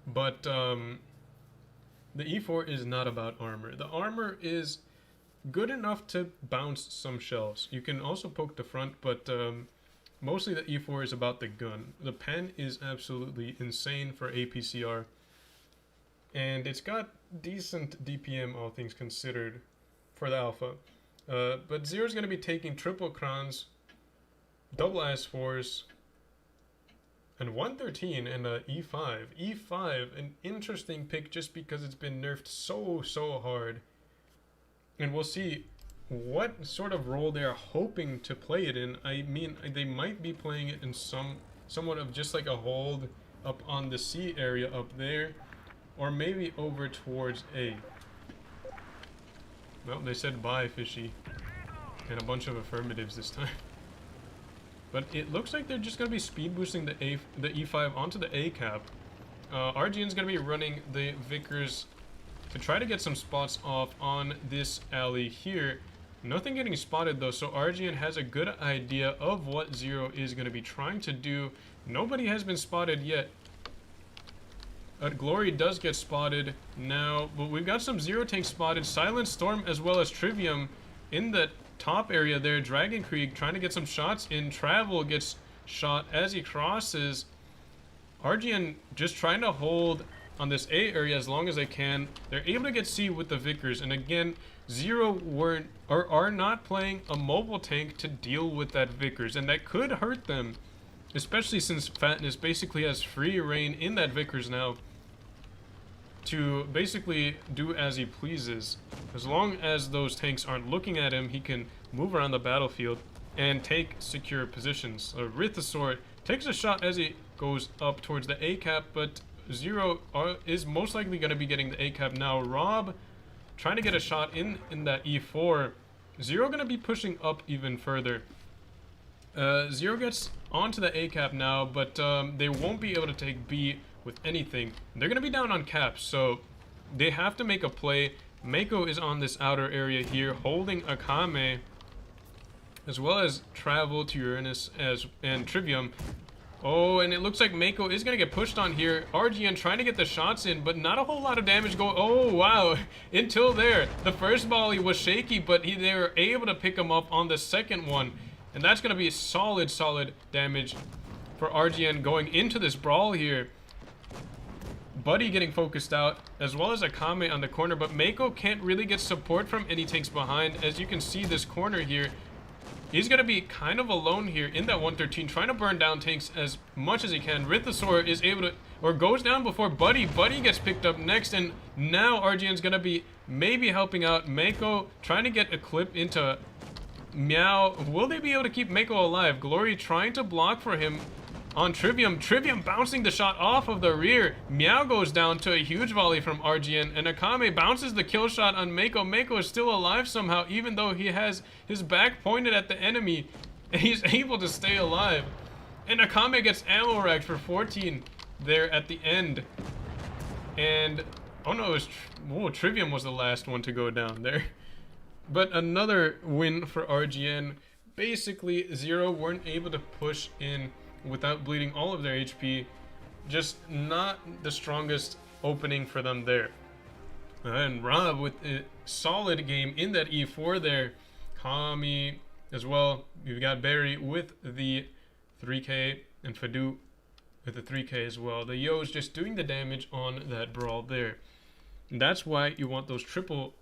but the E4 is not about armor. The armor is good enough to bounce some shells. You can also poke the front, but mostly the E4 is about the gun. The pen is absolutely insane for APCR, and it's got decent DPM, all things considered, for the alpha. But Zero's going to be taking triple crowns, double S4s, and 113 and a E5. E5, an interesting pick just because it's been nerfed so hard. And we'll see what sort of role they're hoping to play it in. I mean, they might be playing it in somewhat of just like a hold up on the C area up there, or maybe over towards A. Well, they said bye, fishy, and a bunch of affirmatives this time. But it looks like they're just going to be speed boosting the E5 onto the A cap. RGN's going to be running the Vickers to try to get some spots off on this alley here. Nothing getting spotted though, so RGN has a good idea of what Zero is going to be trying to do. Nobody has been spotted yet. Glory does get spotted now, but we've got some Zero tanks spotted. Silent Storm as well as Trivium in the top area there. Dragon Krieg trying to get some shots in. Travel gets shot as he crosses. RGN just trying to hold on this A area as long as they can. They're able to get C with the Vickers, and again, Zero are not playing a mobile tank to deal with that Vickers, and that could hurt them, especially since Fatness basically has free reign in that Vickers now to basically do as he pleases. As long as those tanks aren't looking at him, he can move around the battlefield and take secure positions. Rithosor takes a shot as he goes up towards the A cap, but Zero is most likely going to be getting the A cap now. Rob trying to get a shot in that E4. Zero going to be pushing up even further. Zero gets onto the A cap now, but they won't be able to take B with anything. They're going to be down on caps, so they have to make a play. Mako is on this outer area here, holding Akame, as well as Travel to Uranus and Trivium. Oh, and it looks like Mako is going to get pushed on here. RGN trying to get the shots in, but not a whole lot of damage going. Oh, wow. Until there. The first volley was shaky, but they were able to pick him up on the second one. And that's going to be solid damage for RGN going into this brawl here. Buddy getting focused out, as well as Akame on the corner, but Mako can't really get support from any tanks behind. As you can see, this corner here, he's going to be kind of alone here in that 113, trying to burn down tanks as much as he can. Rithosor is able to, or goes down before Buddy. Buddy gets picked up next, and now RGN's going to be maybe helping out Mako, trying to get a clip into Meow. Will they be able to keep Mako alive? Glory trying to block for him on Trivium. Trivium bouncing the shot off of the rear. Meow goes down to a huge volley from RGN, and Akame bounces the kill shot on Mako. Mako is still alive somehow, even though he has his back pointed at the enemy, and he's able to stay alive. And Akame gets ammo racked for 14 there at the end. And, oh no, it was Trivium was the last one to go down there. But another win for RGN. Basically, Zero weren't able to push in without bleeding all of their HP. Just not the strongest opening for them there. And Rob with a solid game in that E4 there. Kami as well. You've got Barry with the 3K and Fadu with the 3K as well. The Yo's just doing the damage on that brawl there. And that's why you want those triple,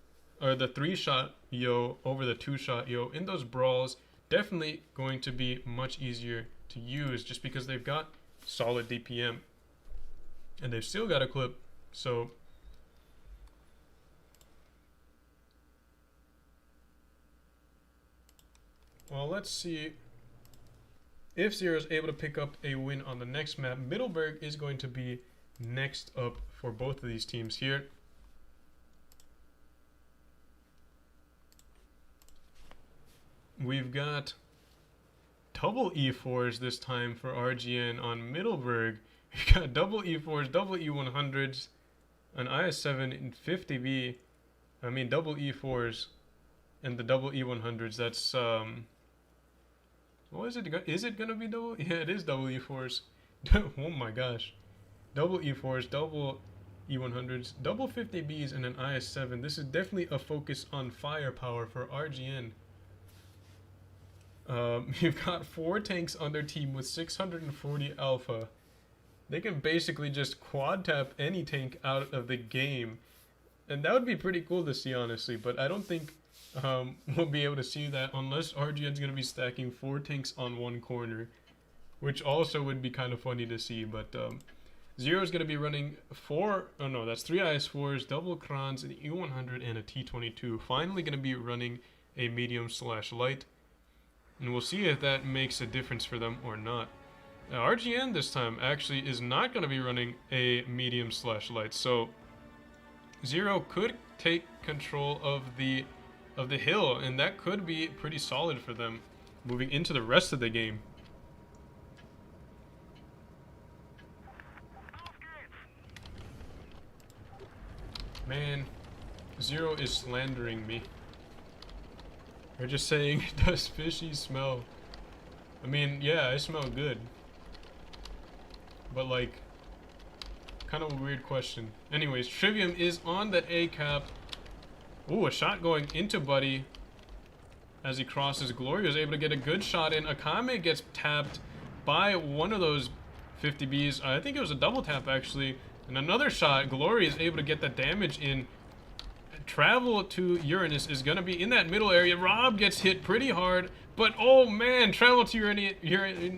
or the 3-shot Yo over the 2-shot Yo in those brawls. Definitely going to be much easier to use just because they've got solid DPM and they've still got a clip. So well, let's see If Zero is able to pick up a win on the next map, Middleburg is going to be next up for both of these teams here. We've got double E4s this time for RGN on Middleburg. We've got double E4s, double E100s, an IS-7 in 50B. I mean, double E4s and the double E100s. That's, what is it? Is it going to be double? Yeah, it is double E4s. Oh my gosh. Double E4s, double E100s, double 50Bs, and an IS-7. This is definitely a focus on firepower for RGN. You've got 4 tanks on their team with 640 alpha. They can basically just quad tap any tank out of the game. And that would be pretty cool to see, honestly. But I don't think we'll be able to see that unless RGN's going to be stacking 4 tanks on one corner. Which also would be kind of funny to see. But Zero is going to be running 3 IS-4s, double Krans, an E100, and a T-22. Finally going to be running a medium/light. And we'll see if that makes a difference for them or not. Now, RGN this time actually is not going to be running a medium/light. So Zero could take control of the hill, and that could be pretty solid for them moving into the rest of the game. Man, Zero is slandering me. They're just saying, does fishy smell? I mean, yeah, I smell good. But like, kind of a weird question. Anyways, Trivium is on that A cap. Ooh, a shot going into Buddy as he crosses. Glory is able to get a good shot in. Akame gets tapped by one of those 50Bs. I think it was a double tap actually. And another shot. Glory is able to get the damage in. Travel to Uranus is going to be in that middle area. Rob gets hit pretty hard, but oh man, Travel to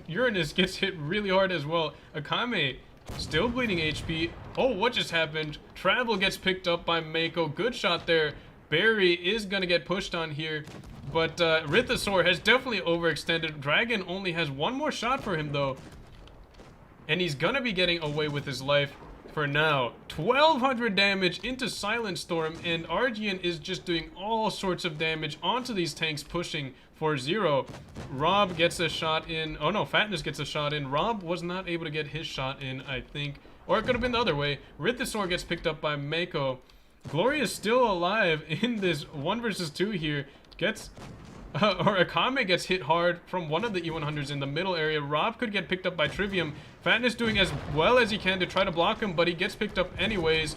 Uranus gets hit really hard as well. Akame still bleeding HP. Oh, what just happened? Travel gets picked up by Mako. Good shot there. Barry is going to get pushed on here, but Rhythosaur has definitely overextended. Dragon only has one more shot for him though, and he's going to be getting away with his life. For now, 1200 damage into Silent Storm, and RGN is just doing all sorts of damage onto these tanks pushing for Zero. Rob gets a shot in. Oh no, Fatness gets a shot in. Rob was not able to get his shot in, I think. Or it could have been the other way. Rhythosaur gets picked up by Mako. Glory is still alive in this 1 versus 2 here. Or Akame gets hit hard from one of the E100s in the middle area. Rob could get picked up by Trivium. Fatness doing as well as he can to try to block him, but he gets picked up anyways.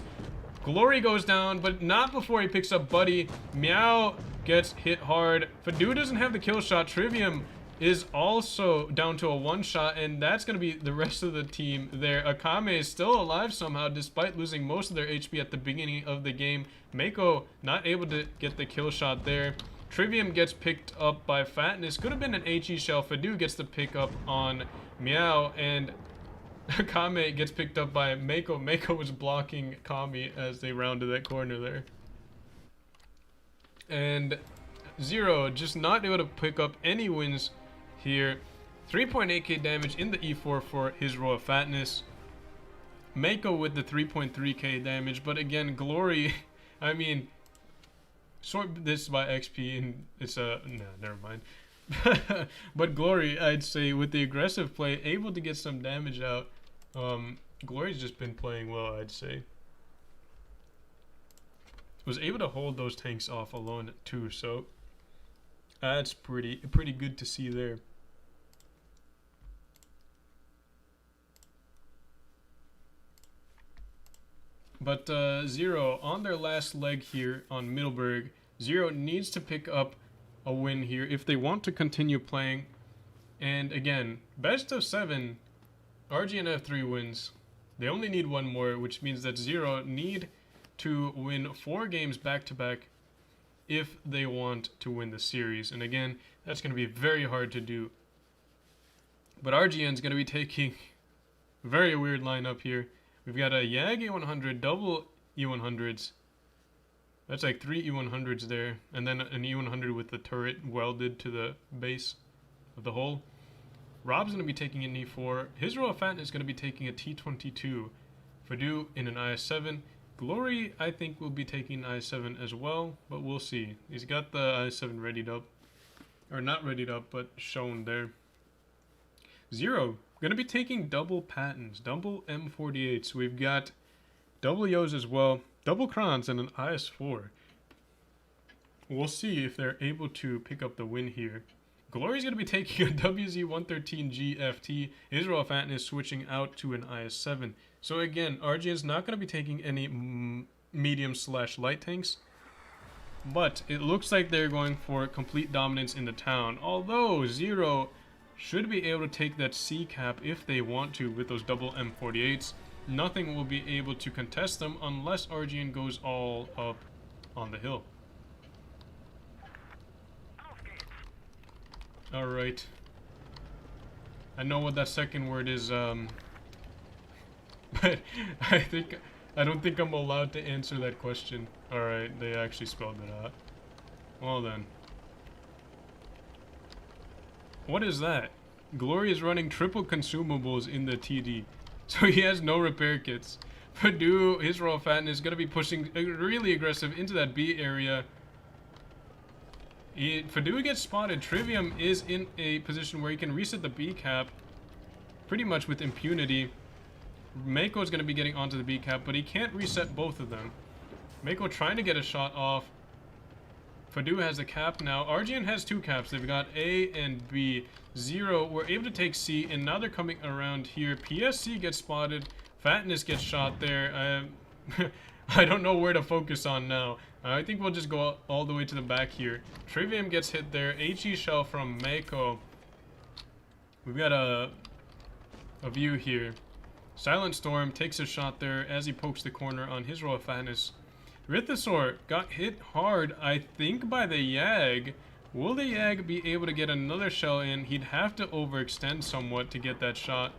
Glory goes down, but not before he picks up Buddy. Meow gets hit hard. Fadu doesn't have the kill shot. Trivium is also down to a 1 shot, and that's going to be the rest of the team there. Akame is still alive somehow, despite losing most of their HP at the beginning of the game. Mako not able to get the kill shot there. Trivium gets picked up by Fatness. Could have been an HE shell. Fadu gets the pick up on Meow, and Akame gets picked up by Mako. Mako was blocking Kami as they rounded that corner there. And Zero just not able to pick up any wins here. 3.8k damage in the E4 for his row of Fatness. Mako with the 3.3k damage, but again, Glory, I mean, sort this by XP, and it's no, never mind. But Glory, I'd say, with the aggressive play, able to get some damage out. Glory's just been playing well, I'd say. Was able to hold those tanks off alone too, so that's pretty good to see there. But Zero, on their last leg here on Middleburg, Zero needs to pick up a win here if they want to continue playing. And again, best of 7, RGN have 3 wins. They only need 1 more, which means that Zero need to win 4 games back-to-back if they want to win the series. And again, that's going to be very hard to do. But RGN's going to be taking a very weird lineup here. We've got a Yag E100, double E100s. That's like 3 E100s there. And then an E100 with the turret welded to the base of the hull. Rob's going to be taking an E4. His Royal Fat is going to be taking a T22. Fadu in an IS-7. Glory, I think, will be taking IS-7 as well, but we'll see. He's got the IS-7 readied up. Or not readied up, but shown there. Zero, going to be taking double Pattons, double M48s. We've got double Yos as well, double Crons, and an IS-4. We'll see if they're able to pick up the win here. Glory's going to be taking a WZ-113G FT. Israel Fatten is switching out to an IS-7. So again, RGN's not going to be taking any medium/light tanks. But it looks like they're going for complete dominance in the town. Although Zero should be able to take that C cap if they want to with those double M48s. Nothing will be able to contest them unless RGN goes all up on the hill. Alright. I know what that second word is, but I don't think I'm allowed to answer that question. Alright, they actually spelled it out. Well then. What is that? Glory is running triple consumables in the TD. So he has no repair kits. Purdue, his Royal Fatten, is going to be pushing really aggressive into that B area. Purdue gets spotted. Trivium is in a position where he can reset the B cap pretty much with impunity. Mako is going to be getting onto the B cap, but he can't reset both of them. Mako trying to get a shot off. Purdue has a cap now. RGN has two caps. They've got A and B. Zero were able to take C, and now they're coming around here. PSC gets spotted. Fatness gets shot there. I don't know where to focus on now. I think we'll just go all the way to the back here. Trivium gets hit there. HE shell from Mako. We've got a view here. Silent Storm takes a shot there as he pokes the corner on his Royal Fatness. Rithsaur got hit hard, I think, by the Yag. Will the Yag be able to get another shell in? He'd have to overextend somewhat to get that shot.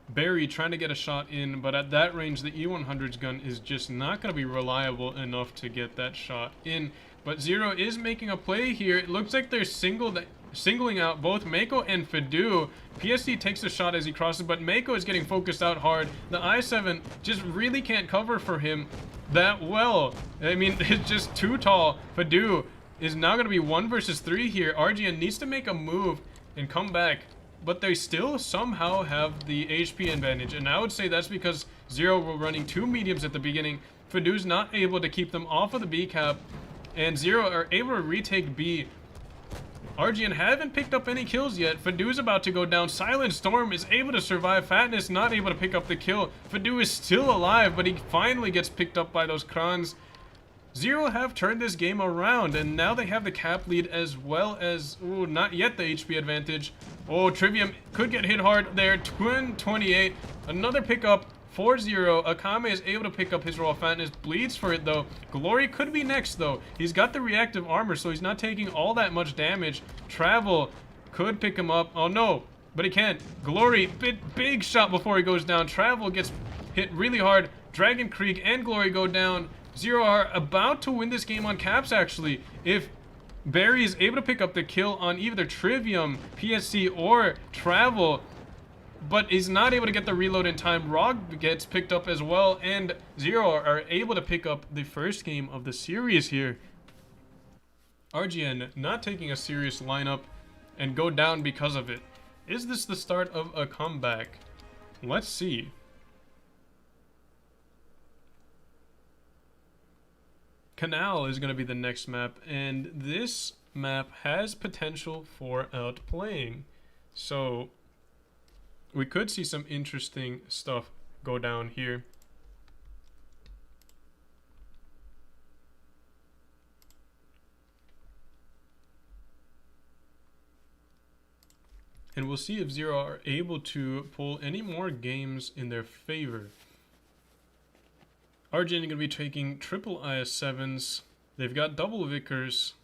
Barry trying to get a shot in, but at that range, the E100's gun is just not going to be reliable enough to get that shot in. But Zero is making a play here. It looks like they're singling out both Mako and Fadu. PSD takes a shot as he crosses, but Mako is getting focused out hard. The I7 just really can't cover for him that well. I mean, it's just too tall. Fadu is now going to be 1 versus 3 here. RGN needs to make a move and come back, but they still somehow have the HP advantage, and I would say that's because Zero were running 2 mediums at the beginning. Fadu's not able to keep them off of the B cap, and Zero are able to retake B. RGN haven't picked up any kills yet. Fadu's about to go down. Silent Storm is able to survive. Fatness not able to pick up the kill. Fadu is still alive, but he finally gets picked up by those Krons. Zero have turned this game around, and now they have the cap lead as well as, ooh, not yet the HP advantage. Oh, Trivium could get hit hard there. Twin 28. Another pickup. 4-0. Akame is able to pick up his Royal Fatness. Bleeds for it, though. Glory could be next, though. He's got the reactive armor, so he's not taking all that much damage. Travel could pick him up. Oh, no. But he can't. Glory, big shot before he goes down. Travel gets hit really hard. Dragon Creek and Glory go down. Zero are about to win this game on caps, actually. If Barry is able to pick up the kill on either Trivium, PSC, or Travel, but he's not able to get the reload in time. Rog gets picked up as well, and Zero are able to pick up the first game of the series here. RGN not taking a serious lineup and go down because of it. Is this the start of a comeback? Let's see. Canal is going to be the next map, and this map has potential for outplaying. So we could see some interesting stuff go down here. And we'll see if Zero are able to pull any more games in their favor. RGN are going to be taking triple IS-7s. They've got double Vickers,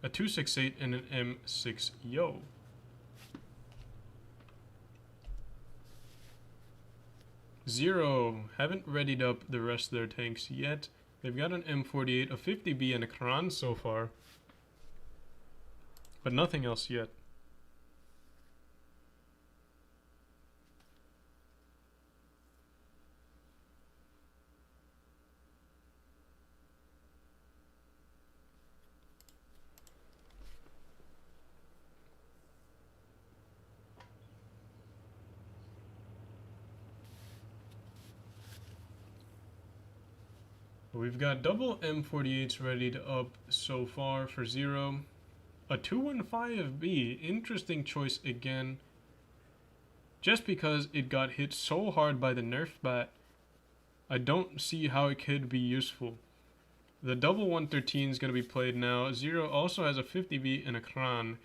a 268, and an M6 Yo. Zero haven't readied up the rest of their tanks yet. They've got an M48, a 50B, and a Kran so far, but nothing else yet. We've got double M48s ready to up so far for 0. A 215B, interesting choice again. Just because it got hit so hard by the Nerf bat, I don't see how it could be useful. The double 113 is going to be played now. 0 also has a 50B and a Kran.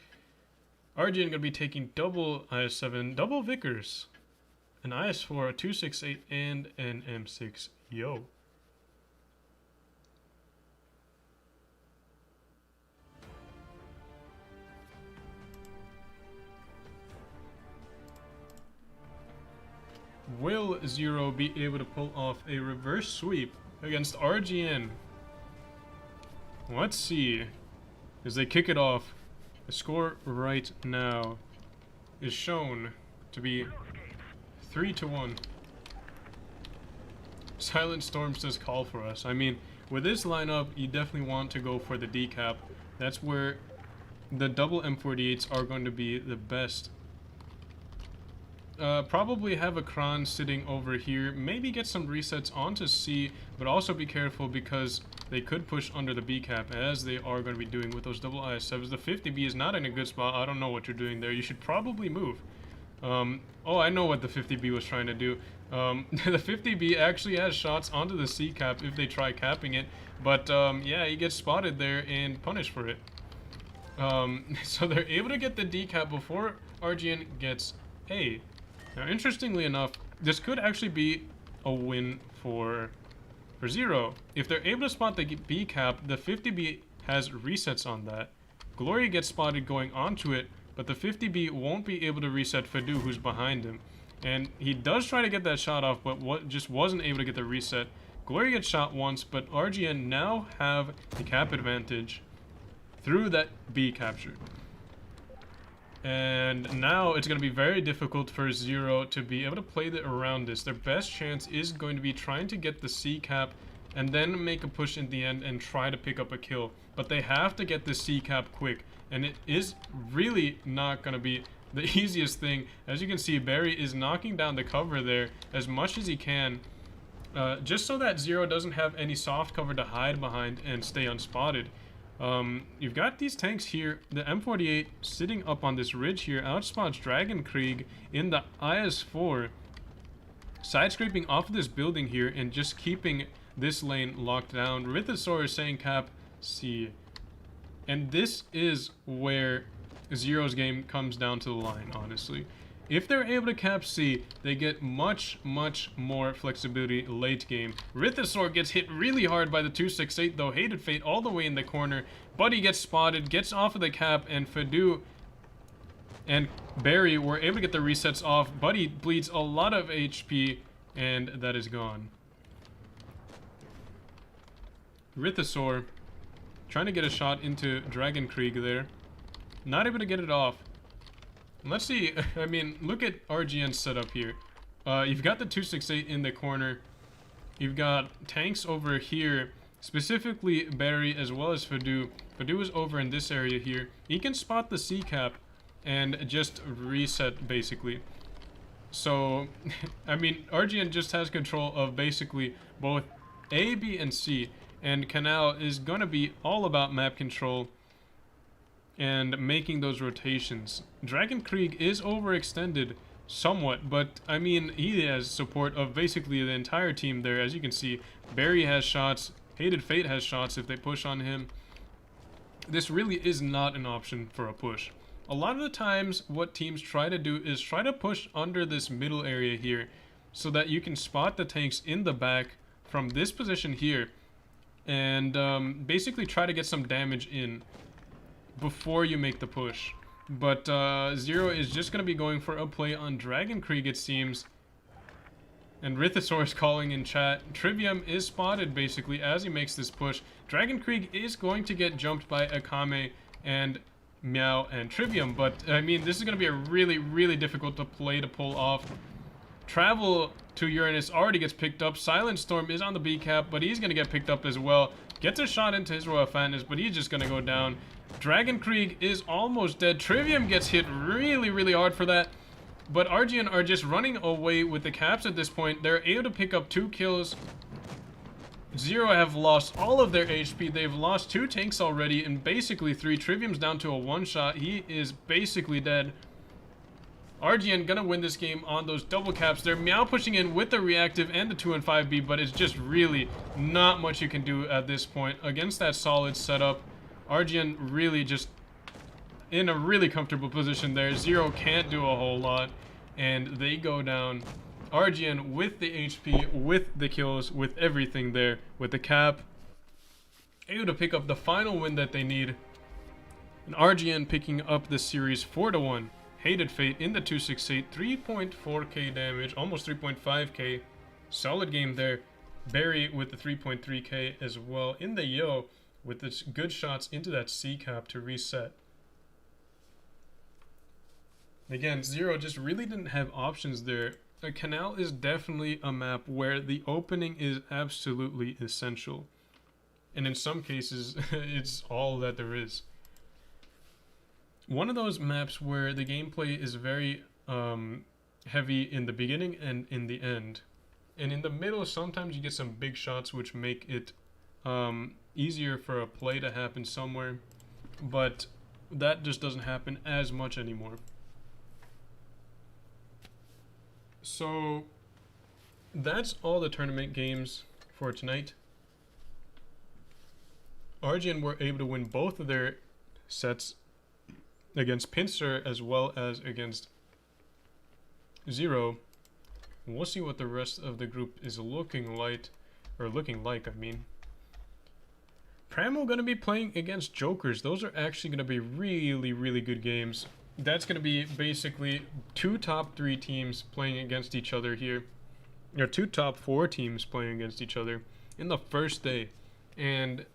RGN going to be taking double IS-7, double Vickers, an IS-4, a 268, and an M6. Yo. Will 0 be able to pull off a reverse sweep against RGN? Let's see. As they kick it off, the score right now is shown to be 3-1. Silent Storm says call for us. I mean, with this lineup, you definitely want to go for the decap. That's where the double M48s are going to be the best. Probably have a Kran sitting over here. Maybe get some resets onto C, but also be careful because they could push under the B cap, as they are going to be doing with those double IS-7s. The 50B is not in a good spot. I don't know what you're doing there. You should probably move. Oh, I know what the 50B was trying to do. The 50B actually has shots onto the C cap if they try capping it, but yeah, he gets spotted there and punished for it. So they're able to get the D cap before RGN gets A. Now, interestingly enough, this could actually be a win for 0. If they're able to spot the B cap, the 50B has resets on that. Glory gets spotted going onto it, but the 50B won't be able to reset Fadu, who's behind him. And he does try to get that shot off, but just wasn't able to get the reset. Glory gets shot once, but RGN now have the cap advantage through that B capture. And now it's going to be very difficult for 0 to be able to play around this. Their best chance is going to be trying to get the C cap and then make a push in the end and try to pick up a kill. But they have to get the C cap quick, and it is really not going to be the easiest thing. As you can see, Barry is knocking down the cover there as much as he can, just so that 0 doesn't have any soft cover to hide behind and stay unspotted. You've got these tanks here. The M48 sitting up on this ridge here outspots Dragon Krieg in the IS-4, side scraping off of this building here and just keeping this lane locked down. Rithsaur is saying cap C, and this is where 0's game comes down to the line, honestly. If they're able to cap C, they get much more flexibility late game. Rithsaur gets hit really hard by the 268 though. Hated Fate all the way in the corner. Buddy gets spotted, gets off of the cap, and Fadu and Barry were able to get the resets off. Buddy bleeds a lot of HP, and that is gone. Rithsaur trying to get a shot into Dragon Krieg there. Not able to get it off. Let's see, I mean, look at RGN's setup here. You've got the 268 in the corner. You've got tanks over here, specifically Barry as well as Fadu. Fadu is over in this area here. He can spot the C cap and just reset, basically. So, I mean, RGN just has control of basically both A, B, and C. And Canal is going to be all about map control and making those rotations. Dragon Krieg is overextended somewhat, but I mean, he has support of basically the entire team there. As you can see, Barry has shots, Hated Fate has shots if they push on him. This really is not an option for a push. A lot of the times what teams try to do is try to push under this middle area here so that you can spot the tanks in the back from this position here and basically try to get some damage in before you make the push. But 0 is just going to be going for a play on Dragon Krieg, it seems. And Rithsaur is calling in chat. Trivium is spotted basically as he makes this push. Dragon Krieg is going to get jumped by Akame and Meow and Trivium, but I mean, this is going to be a really difficult to play to pull off. Travel to Uranus already gets picked up. Silent Storm is on the B cap, but he's going to get picked up as well. Gets a shot into his Royal Fatness, but he's just going to go down. Dragon Krieg is almost dead. Trivium gets hit really hard for that. But RGN are just running away with the caps at this point. They're able to pick up 2 kills. Zero have lost all of their HP. They've lost 2 tanks already and basically 3. Trivium's down to a 1-shot. He is basically dead. RGN gonna win this game on those double caps. They're Meow pushing in with the reactive and the 2 and 5B, but it's just really not much you can do at this point against that solid setup. RGN really just in a really comfortable position there. Zero can't do a whole lot, and they go down. RGN with the HP, with the kills, with everything there, with the cap, able to pick up the final win that they need. And RGN picking up the series 4-1. Hated Fate in the 268, 3.4k damage, almost 3.5k. Solid game there. Barry with the 3.3k as well in the Yo with the good shots into that C cap to reset. Again, Zero just really didn't have options there. A Canal is definitely a map where the opening is absolutely essential. And in some cases, it's all that there is. One of those maps where the gameplay is very heavy in the beginning and in the end. And in the middle, sometimes you get some big shots which make it easier for a play to happen somewhere. But that just doesn't happen as much anymore. So that's all the tournament games for tonight. RGN were able to win both of their sets against Pincer as well as against Zero. We'll see what the rest of the group is looking like, I mean. Pramo gonna be playing against Jokers. Those are actually gonna be really, really good games. That's gonna be basically 2 top 3 teams playing against each other here. Or 2 top 4 teams playing against each other in the first day. And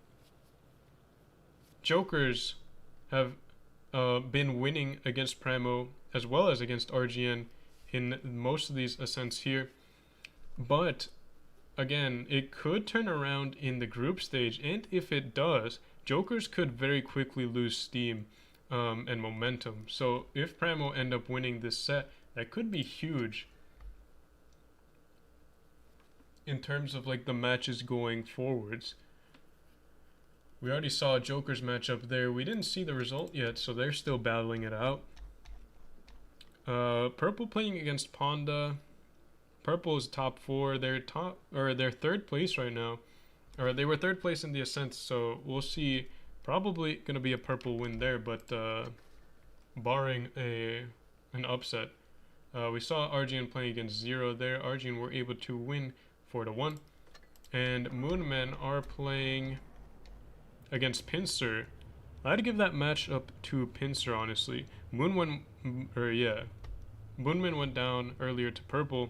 Jokers have been winning against Pramo as well as against RGN in most of these ascents here. But again, it could turn around in the group stage, and if it does, Jokers could very quickly lose steam and momentum. So if Pramo end up winning this set, that could be huge in terms of like the matches going forwards. We already saw a Joker's matchup there. We didn't see the result yet, so they're still battling it out. Purple playing against Ponda. Purple is top 4. They're third place right now. Or they were third place in the ascent, so we'll see. Probably gonna be a purple win there, but barring an upset. We saw RGN playing against Zero there. RGN were able to win 4-1. And Moonmen are playing against Pincer. I had to give that match up to Pincer, honestly. Moonman went down earlier to Purple.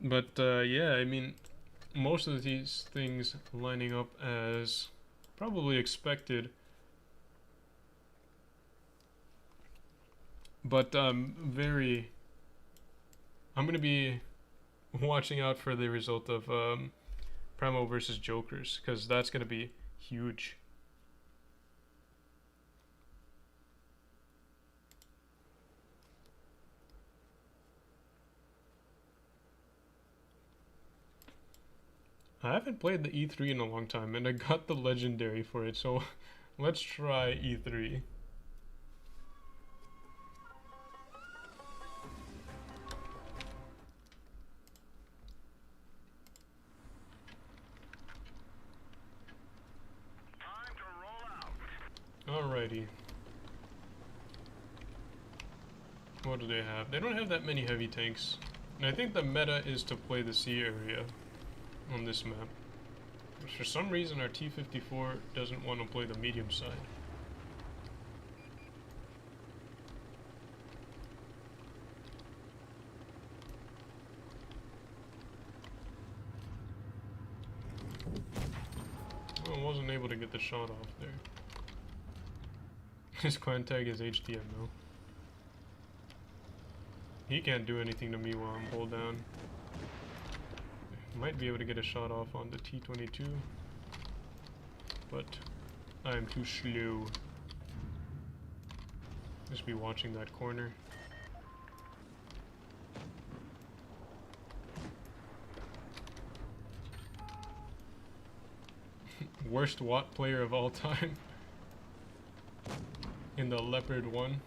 But yeah, I mean, most of these things lining up as probably expected. But I'm gonna be watching out for the result of Pramo versus Jokers, because that's going to be huge. I haven't played the E3 in a long time, and I got the legendary for it, so let's try E3. Alrighty. What do they have? They don't have that many heavy tanks. And I think the meta is to play the C area on this map. But for some reason our T-54 doesn't want to play the medium side. I wasn't able to get the shot off there. His clan tag is HDM though. He can't do anything to me while I'm pulled down. Might be able to get a shot off on the T-22, but I'm too slow. Just be watching that corner. worst WoT player of all time in the Leopard 1.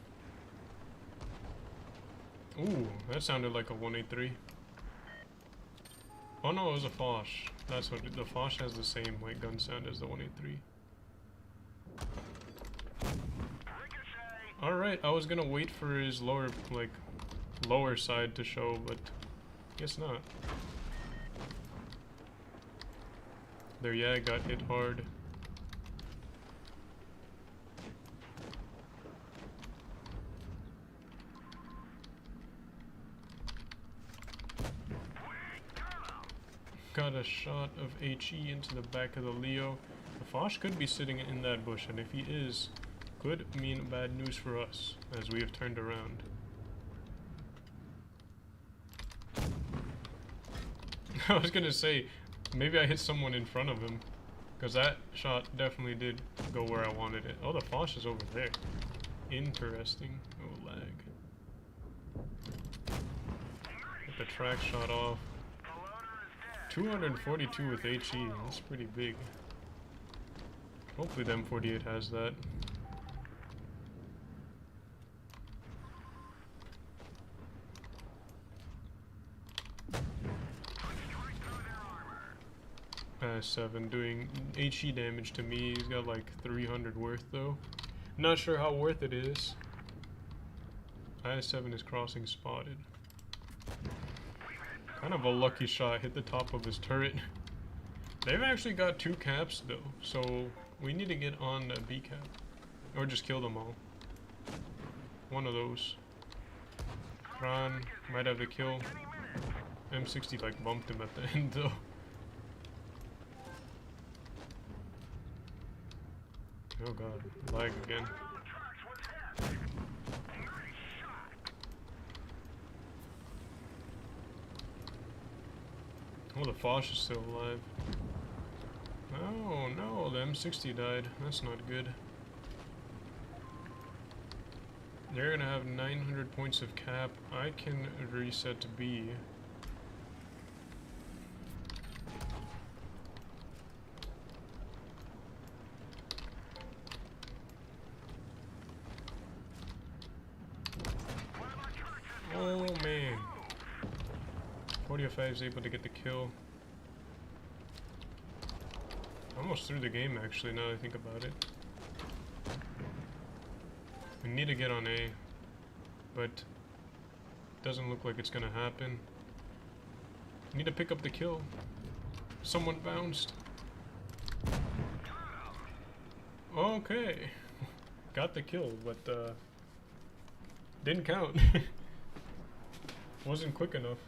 Ooh, that sounded like a 183. Oh no, it was a Foch. That's what the Foch has the same like gun sound as the 183. Alright, I was gonna wait for his lower side to show, but guess not. There, yeah, got hit hard. Got a shot of HE into the back of the Leo. The Foch could be sitting in that bush, and if he is, could mean bad news for us, as we have turned around. I was gonna say, maybe I hit someone in front of him, because that shot definitely did go where I wanted it. Oh, the Foch is over there. Interesting. Oh, lag. Get the track shot off. 242 with HE, that's pretty big. Hopefully the M48 has that. IS-7 doing HE damage to me. He's got like 300 worth though. Not sure how worth it is. IS-7 is crossing spotted. Kind of a lucky shot, hit the top of his turret. They've actually got 2 caps though, so we need to get on the B cap. Or just kill them all. One of those. Ron might have the kill. M60 like bumped him at the end though. Oh god, lag again. Oh, the Foch is still alive. Oh no, the M60 died. That's not good. They're gonna have 900 points of cap. I can reset to B. Oh man. 45 is able to get the kill. Almost through the game actually, now that I think about it. We need to get on A, but doesn't look like it's gonna happen. Need to pick up the kill. Someone bounced. Okay. Got the kill, but didn't count. Wasn't quick enough.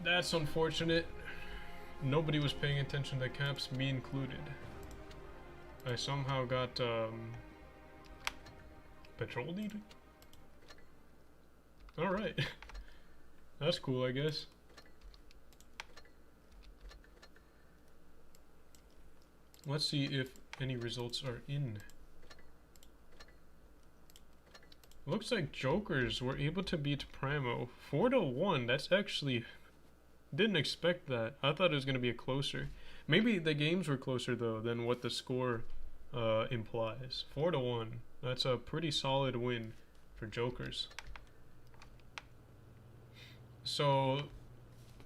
That's unfortunate. Nobody was paying attention to caps, me included. I somehow got patrol lead? Alright. That's cool, I guess. Let's see if any results are in. Looks like Jokers were able to beat Primo 4-1. That's actually... Didn't expect that. I thought it was going to be a closer. Maybe the games were closer though than what the score implies. 4-1. That's a pretty solid win for Jokers. So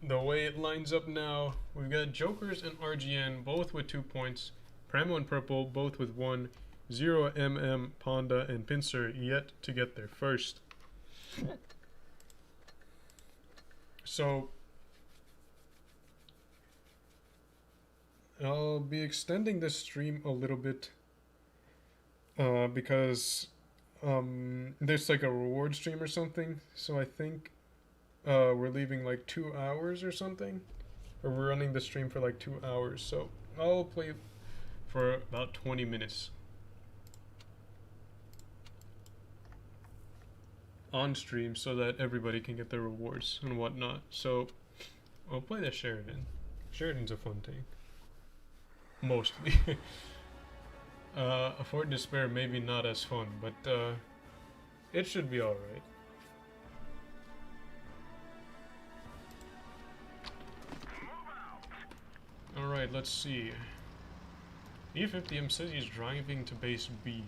the way it lines up now, we've got Jokers and RGN both with 2 points. Primo and Purple both with 1. 0, MM, Ponda, and Pincer yet to get their first. So I'll be extending this stream a little bit because there's like a reward stream or something. So I think we're leaving like 2 hours or something, or we're running the stream for like 2 hours. So I'll play for about 20 minutes on stream so that everybody can get their rewards and whatnot. So I'll play the Sheridan. Sheridan's a fun tank. Mostly. A Fort Despair maybe not as fun, but it should be alright. let's see. E50M says he's driving to base B.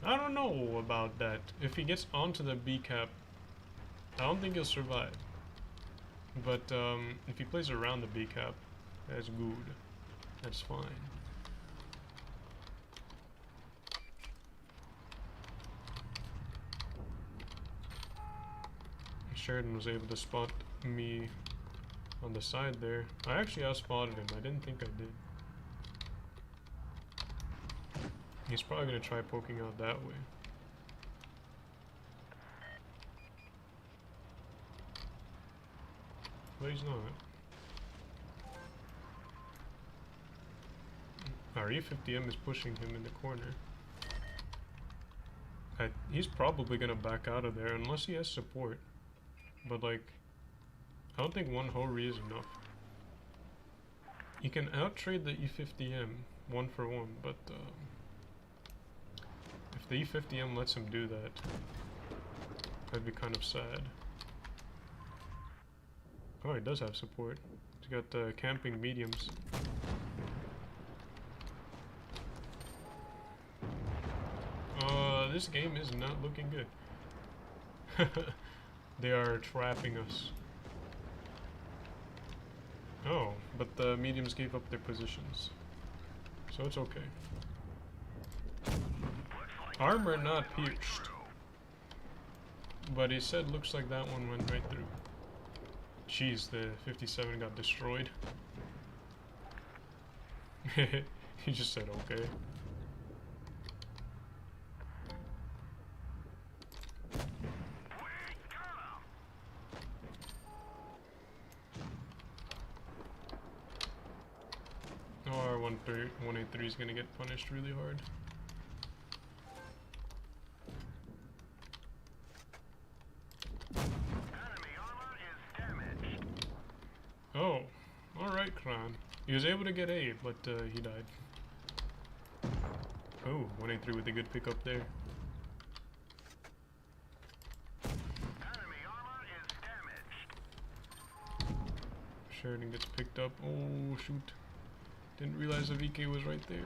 I don't know about that. If he gets onto the B cap, I don't think he'll survive. But if he plays around the B cap, that's good. That's fine. Sheridan was able to spot me on the side there. I actually outspotted him. I didn't think I did. He's probably going to try poking out that way. But he's not. Our E50M is pushing him in the corner. He's probably going to back out of there unless he has support. But like, I don't think one Hori is enough. You can out-trade the E50M 1 for 1, but if the E50M lets him do that, that'd be kind of sad. Oh, he does have support. He's got camping mediums. This game is not looking good. They are trapping us. Oh, but the mediums gave up their positions. So it's okay. Armor not pierced. But he said looks like that one went right through. Jeez, the 57 got destroyed. He just said okay. Our 183 is gonna get punished really hard. Oh, alright, Kran. He was able to get A, but he died. Oh, 183 with a good pickup there. Sheridan gets picked up. Oh, shoot. Didn't realize the VK was right there.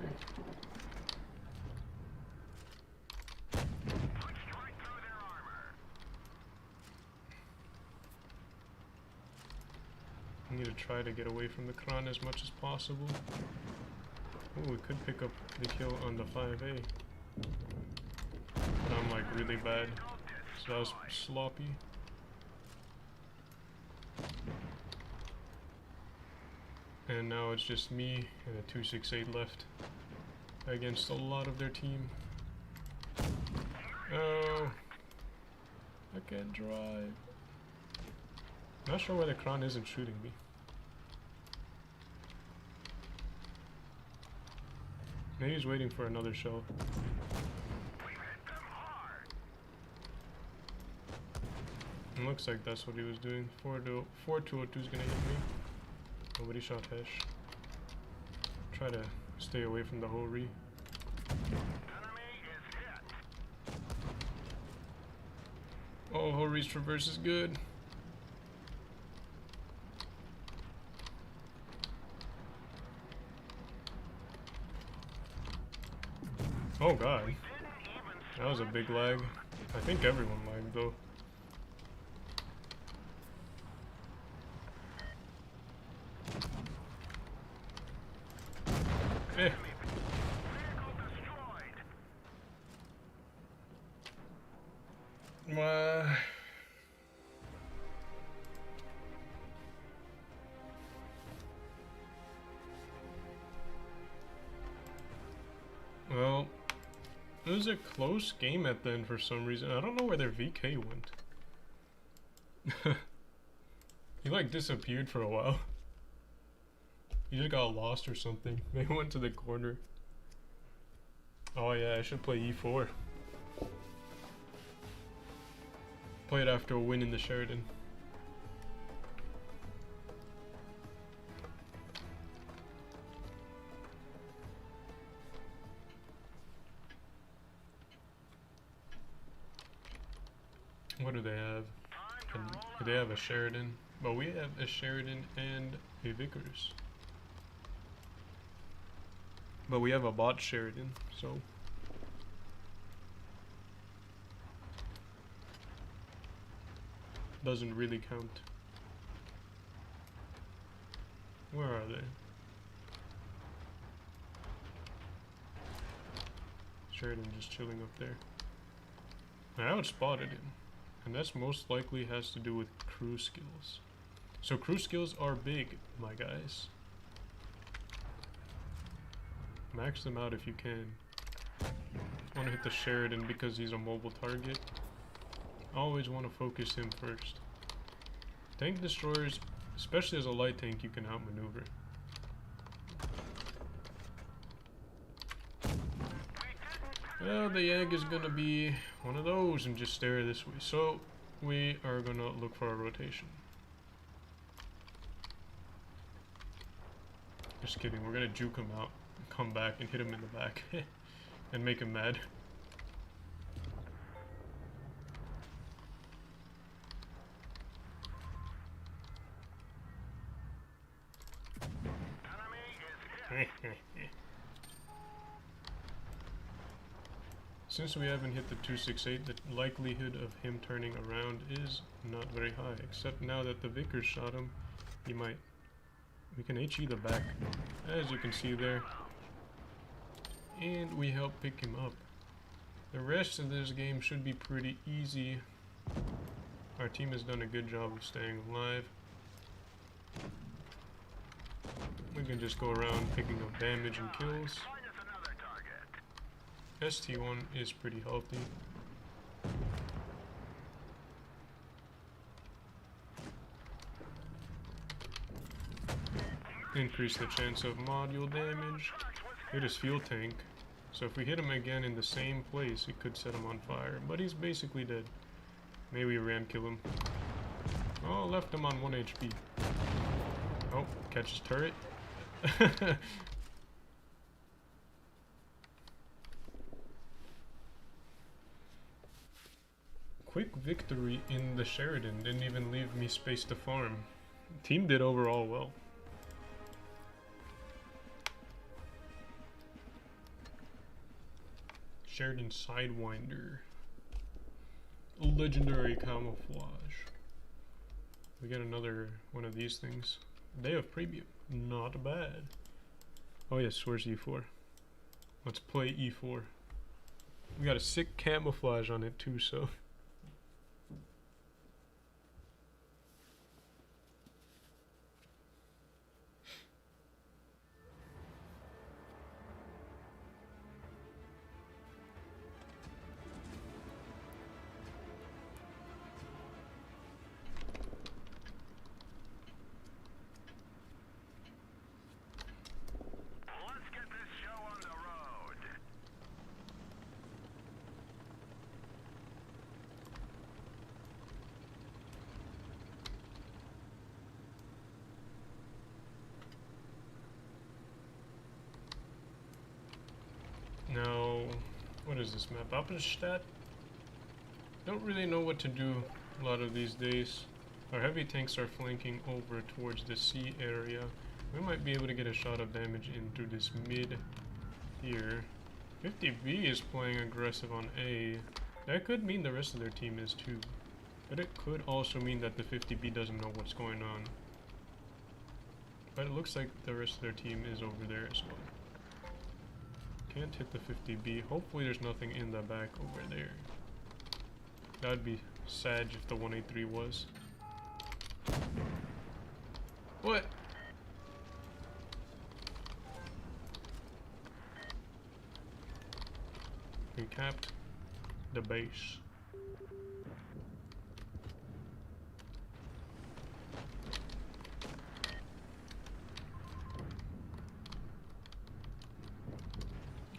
I need to try to get away from the Kran as much as possible. Oh, we could pick up the kill on the 5A. But I'm like really bad. So that was sloppy. And now it's just me and a 268 left against a lot of their team. Oh, I can't drive. Not sure why the Kran isn't shooting me. Maybe he's waiting for another shell. It looks like that's what he was doing. 4202 is gonna hit me. Nobody shot Hesh. Try to stay away from the Hori. Oh, Hori's traverse is good. Oh god. That was a big lag. I think everyone lagged though. Eh. Well, it was a close game at the end for some reason. I don't know where their VK went. He like disappeared for a while. He just got lost or something. They went to the corner. Oh yeah, I should play E4. Play it after a win in the Sheridan. What do they have? They have a Sheridan. But we have a Sheridan and a Vickers. But we have a bot Sheridan, so doesn't really count. Where are they? Sheridan just chilling up there. I outspotted him, and that's most likely has to do with crew skills. So crew skills are big, my guys. Max them out if you can. I want to hit the Sheridan because he's a mobile target. Always want to focus him first. Tank destroyers, especially as a light tank, you can outmaneuver. Well, the egg is gonna be one of those and just stare this way. So we are gonna look for a rotation. Just kidding, we're gonna juke him out, come back and hit him in the back and make him mad. Since we haven't hit the 268, the likelihood of him turning around is not very high, except now that the Vickers shot him, he might. We can HE the back, as you can see there, and we help pick him up. The rest of this game should be pretty easy. Our team has done a good job of staying alive. We can just go around picking up damage and kills. ST1 is pretty healthy. Increase the chance of module damage. Hit his fuel tank. So if we hit him again in the same place, it could set him on fire. But he's basically dead. Maybe we ram kill him. Oh, left him on 1 HP. Oh, catches turret. Quick victory in the Sheridan. Didn't even leave me space to farm. Team did overall well. Sheridan Sidewinder. Legendary camouflage. We get another one of these things. Day of Premium. Not bad. Oh yes, where's E4? Let's play E4. We got a sick camouflage on it too, so... Now, what is this map? Appenstadt? Don't really know what to do a lot of these days. Our heavy tanks are flanking over towards the C area. We might be able to get a shot of damage into this mid here. 50B is playing aggressive on A. That could mean the rest of their team is too. But it could also mean that the 50B doesn't know what's going on. But it looks like the rest of their team is over there as well. Can't hit the 50B. Hopefully there's nothing in the back over there. That'd be sad if the 183 was. What? We capped the base.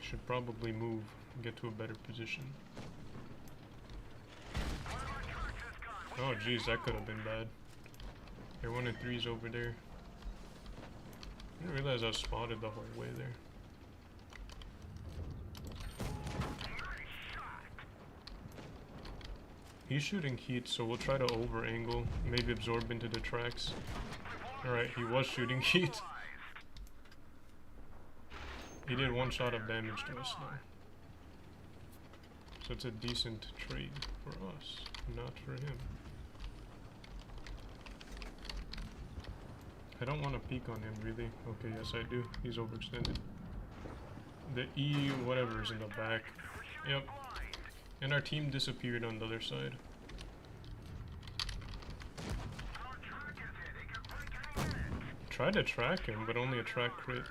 Should probably move and get to a better position. Oh geez, that could have been bad. They're 1 and 3's over there. I didn't realize I was spotted the whole way there. He's shooting heat, so we'll try to over angle, maybe absorb into the tracks. Alright, he was shooting heat. He did 1 shot of damage to us though. So it's a decent trade for us, not for him. I don't want to peek on him really. Okay, yes I do. He's overextended. The E whatever is in the back. Yep. And our team disappeared on the other side. Tried to track him, but only a track crit.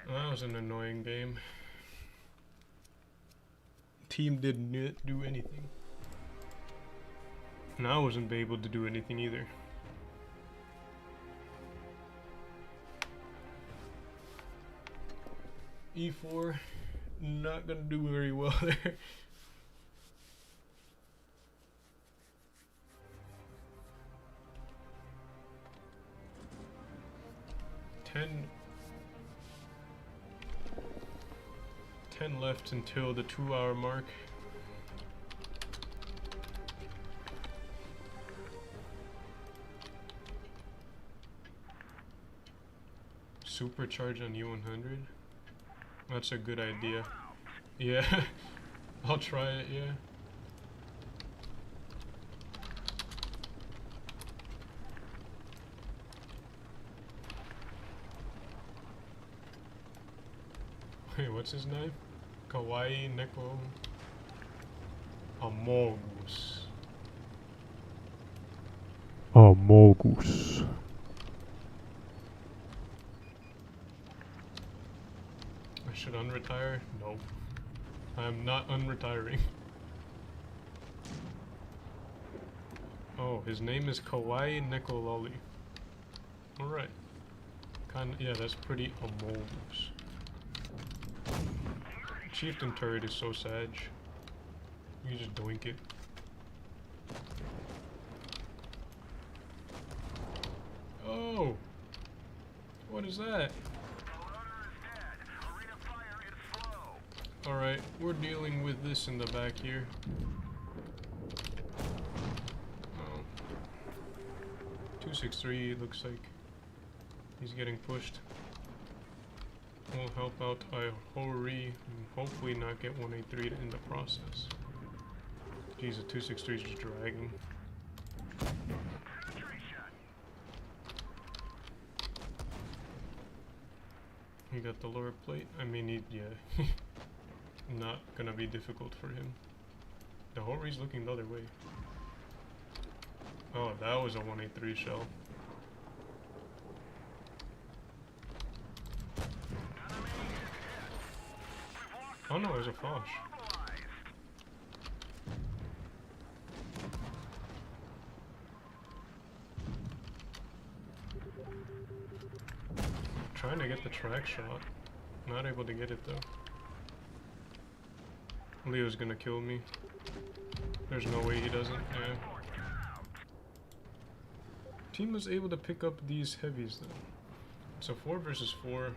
That was an annoying game. Team didn't do anything. And I wasn't able to do anything either. E4, not gonna do very well there. Ten left until the 2-hour mark. Supercharge on U100? That's a good idea. Yeah, I'll try it, yeah. Wait, what's his name? Kawaii Neko Amogus. Amogus. I should unretire? No. I'm not unretiring. Oh, his name is Kawaii Nekololi. Alright. Yeah, that's pretty Amogus. Chieftain turret is so sad. You just doink it. Oh! What is that? Alright, we're dealing with this in the back here. Oh. 263 looks like he's getting pushed. We'll help out Ihori and hopefully not get 183 in the process. Jeez, the 263 is just dragging. He got the lower plate. I mean, yeah, not gonna be difficult for him. The Hori's looking the other way. Oh, that was a 183 shell. Oh no, it was a Foch. Trying to get the track shot. Not able to get it though. Leo's gonna kill me. There's no way he doesn't, yeah. Team was able to pick up these heavies though. So 4 versus 4.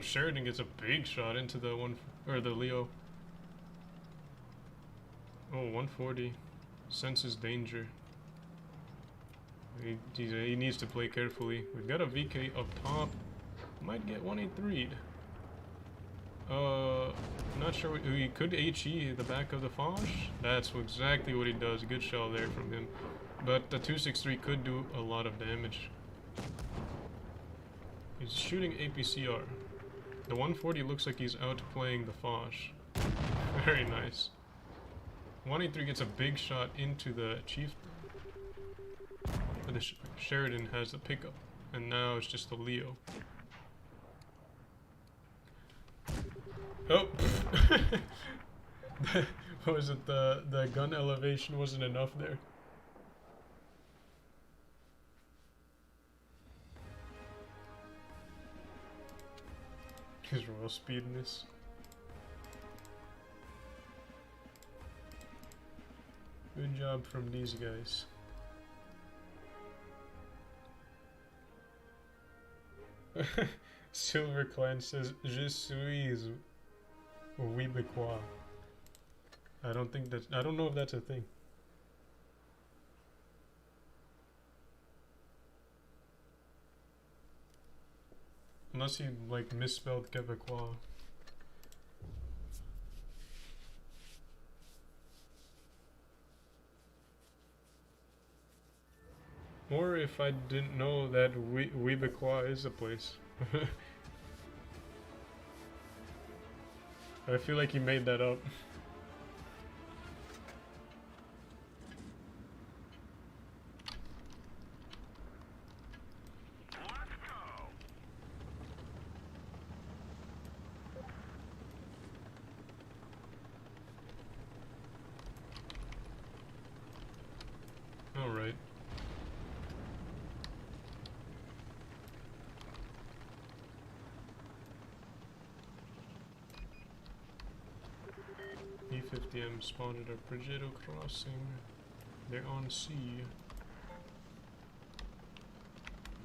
Sheridan gets a big shot into the the Leo. Oh, 140. Senses danger. He needs to play carefully. We've got a VK up top. Might get 183'd. Not sure. He could HE the back of the Foch. That's exactly what he does. Good shell there from him. But the 263 could do a lot of damage. He's shooting APCR. The 140 looks like he's outplaying the Foch. Very nice. 183 gets a big shot into the Chief. But the Sheridan has the pickup. And now it's just the Leo. Oh! What was it? The gun elevation wasn't enough there. His royal speedness. Good job from these guys. Silver Clan says, Je suis Webequa. I don't know if that's a thing. Unless he like misspelled Quebecois. Or if I didn't know that Webequa is a place. I feel like he made that up. Alright. E50M spotted a Progetto crossing. They're on C.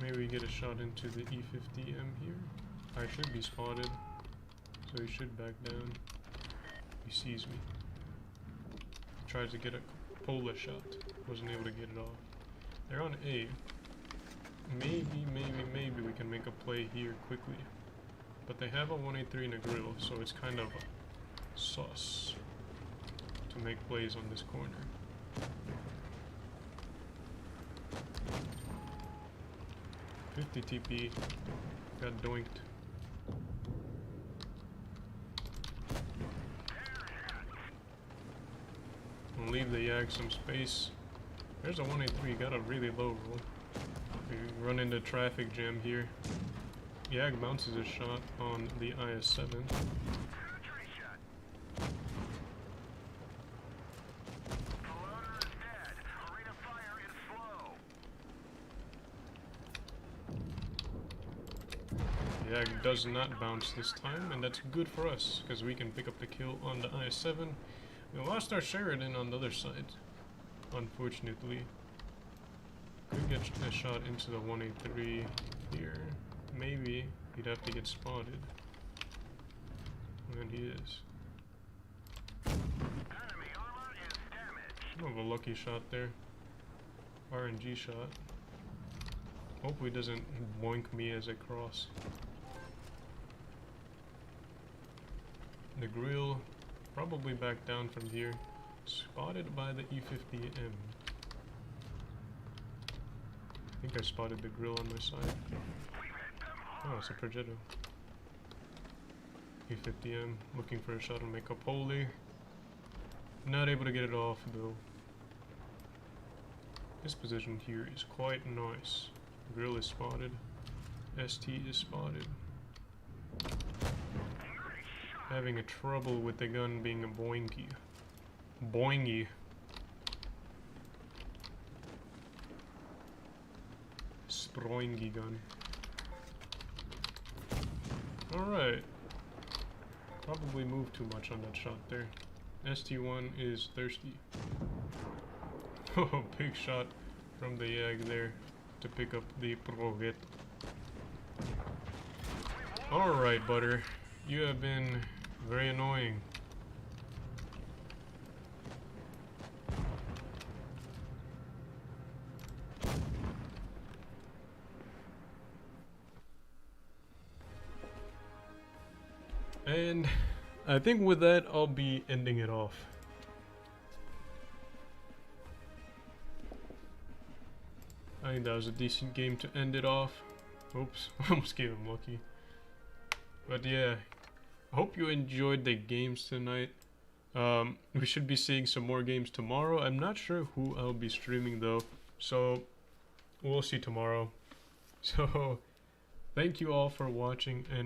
Maybe we get a shot into the E50M here. I should be spotted, so he should back down. He sees me. Tries to get a Pola shot. Wasn't able to get it off. They're on A. Maybe we can make a play here quickly. But they have a 183 and a grill, so it's kind of sus to make plays on this corner. .50 TP. Got doinked. I'll leave the Yag some space. There's a 183, got a really low roll. We run into traffic jam here. Yag bounces a shot on the IS-7. Yag does not bounce this time, and that's good for us, because we can pick up the kill on the IS-7. We lost our Sheridan on the other side, unfortunately. Could get a shot into the 183 here. Maybe he'd have to get spotted. And he is. Enemy armor is damaged. Kind of a lucky shot there. RNG shot. Hopefully it doesn't boink me as I cross. The grill probably back down from here. Spotted by the E50M. I think I spotted the grill on my side. Oh, it's a Progetto. E50M looking for a shot to make a Poli. Not able to get it off though. This position here is quite nice. Grill is spotted. ST is spotted. Having a trouble with the gun being a boinky. Boingy. Sproingy gun. Alright. Probably moved too much on that shot there. ST1 is thirsty. Oh, big shot from the Yag there to pick up the Progetto. Alright, Butter. You have been very annoying. And I think with that, I'll be ending it off. I think that was a decent game to end it off. Oops, almost gave him lucky. But yeah, I hope you enjoyed the games tonight. We should be seeing some more games tomorrow. I'm not sure who I'll be streaming though, so we'll see tomorrow. So, thank you all for watching, and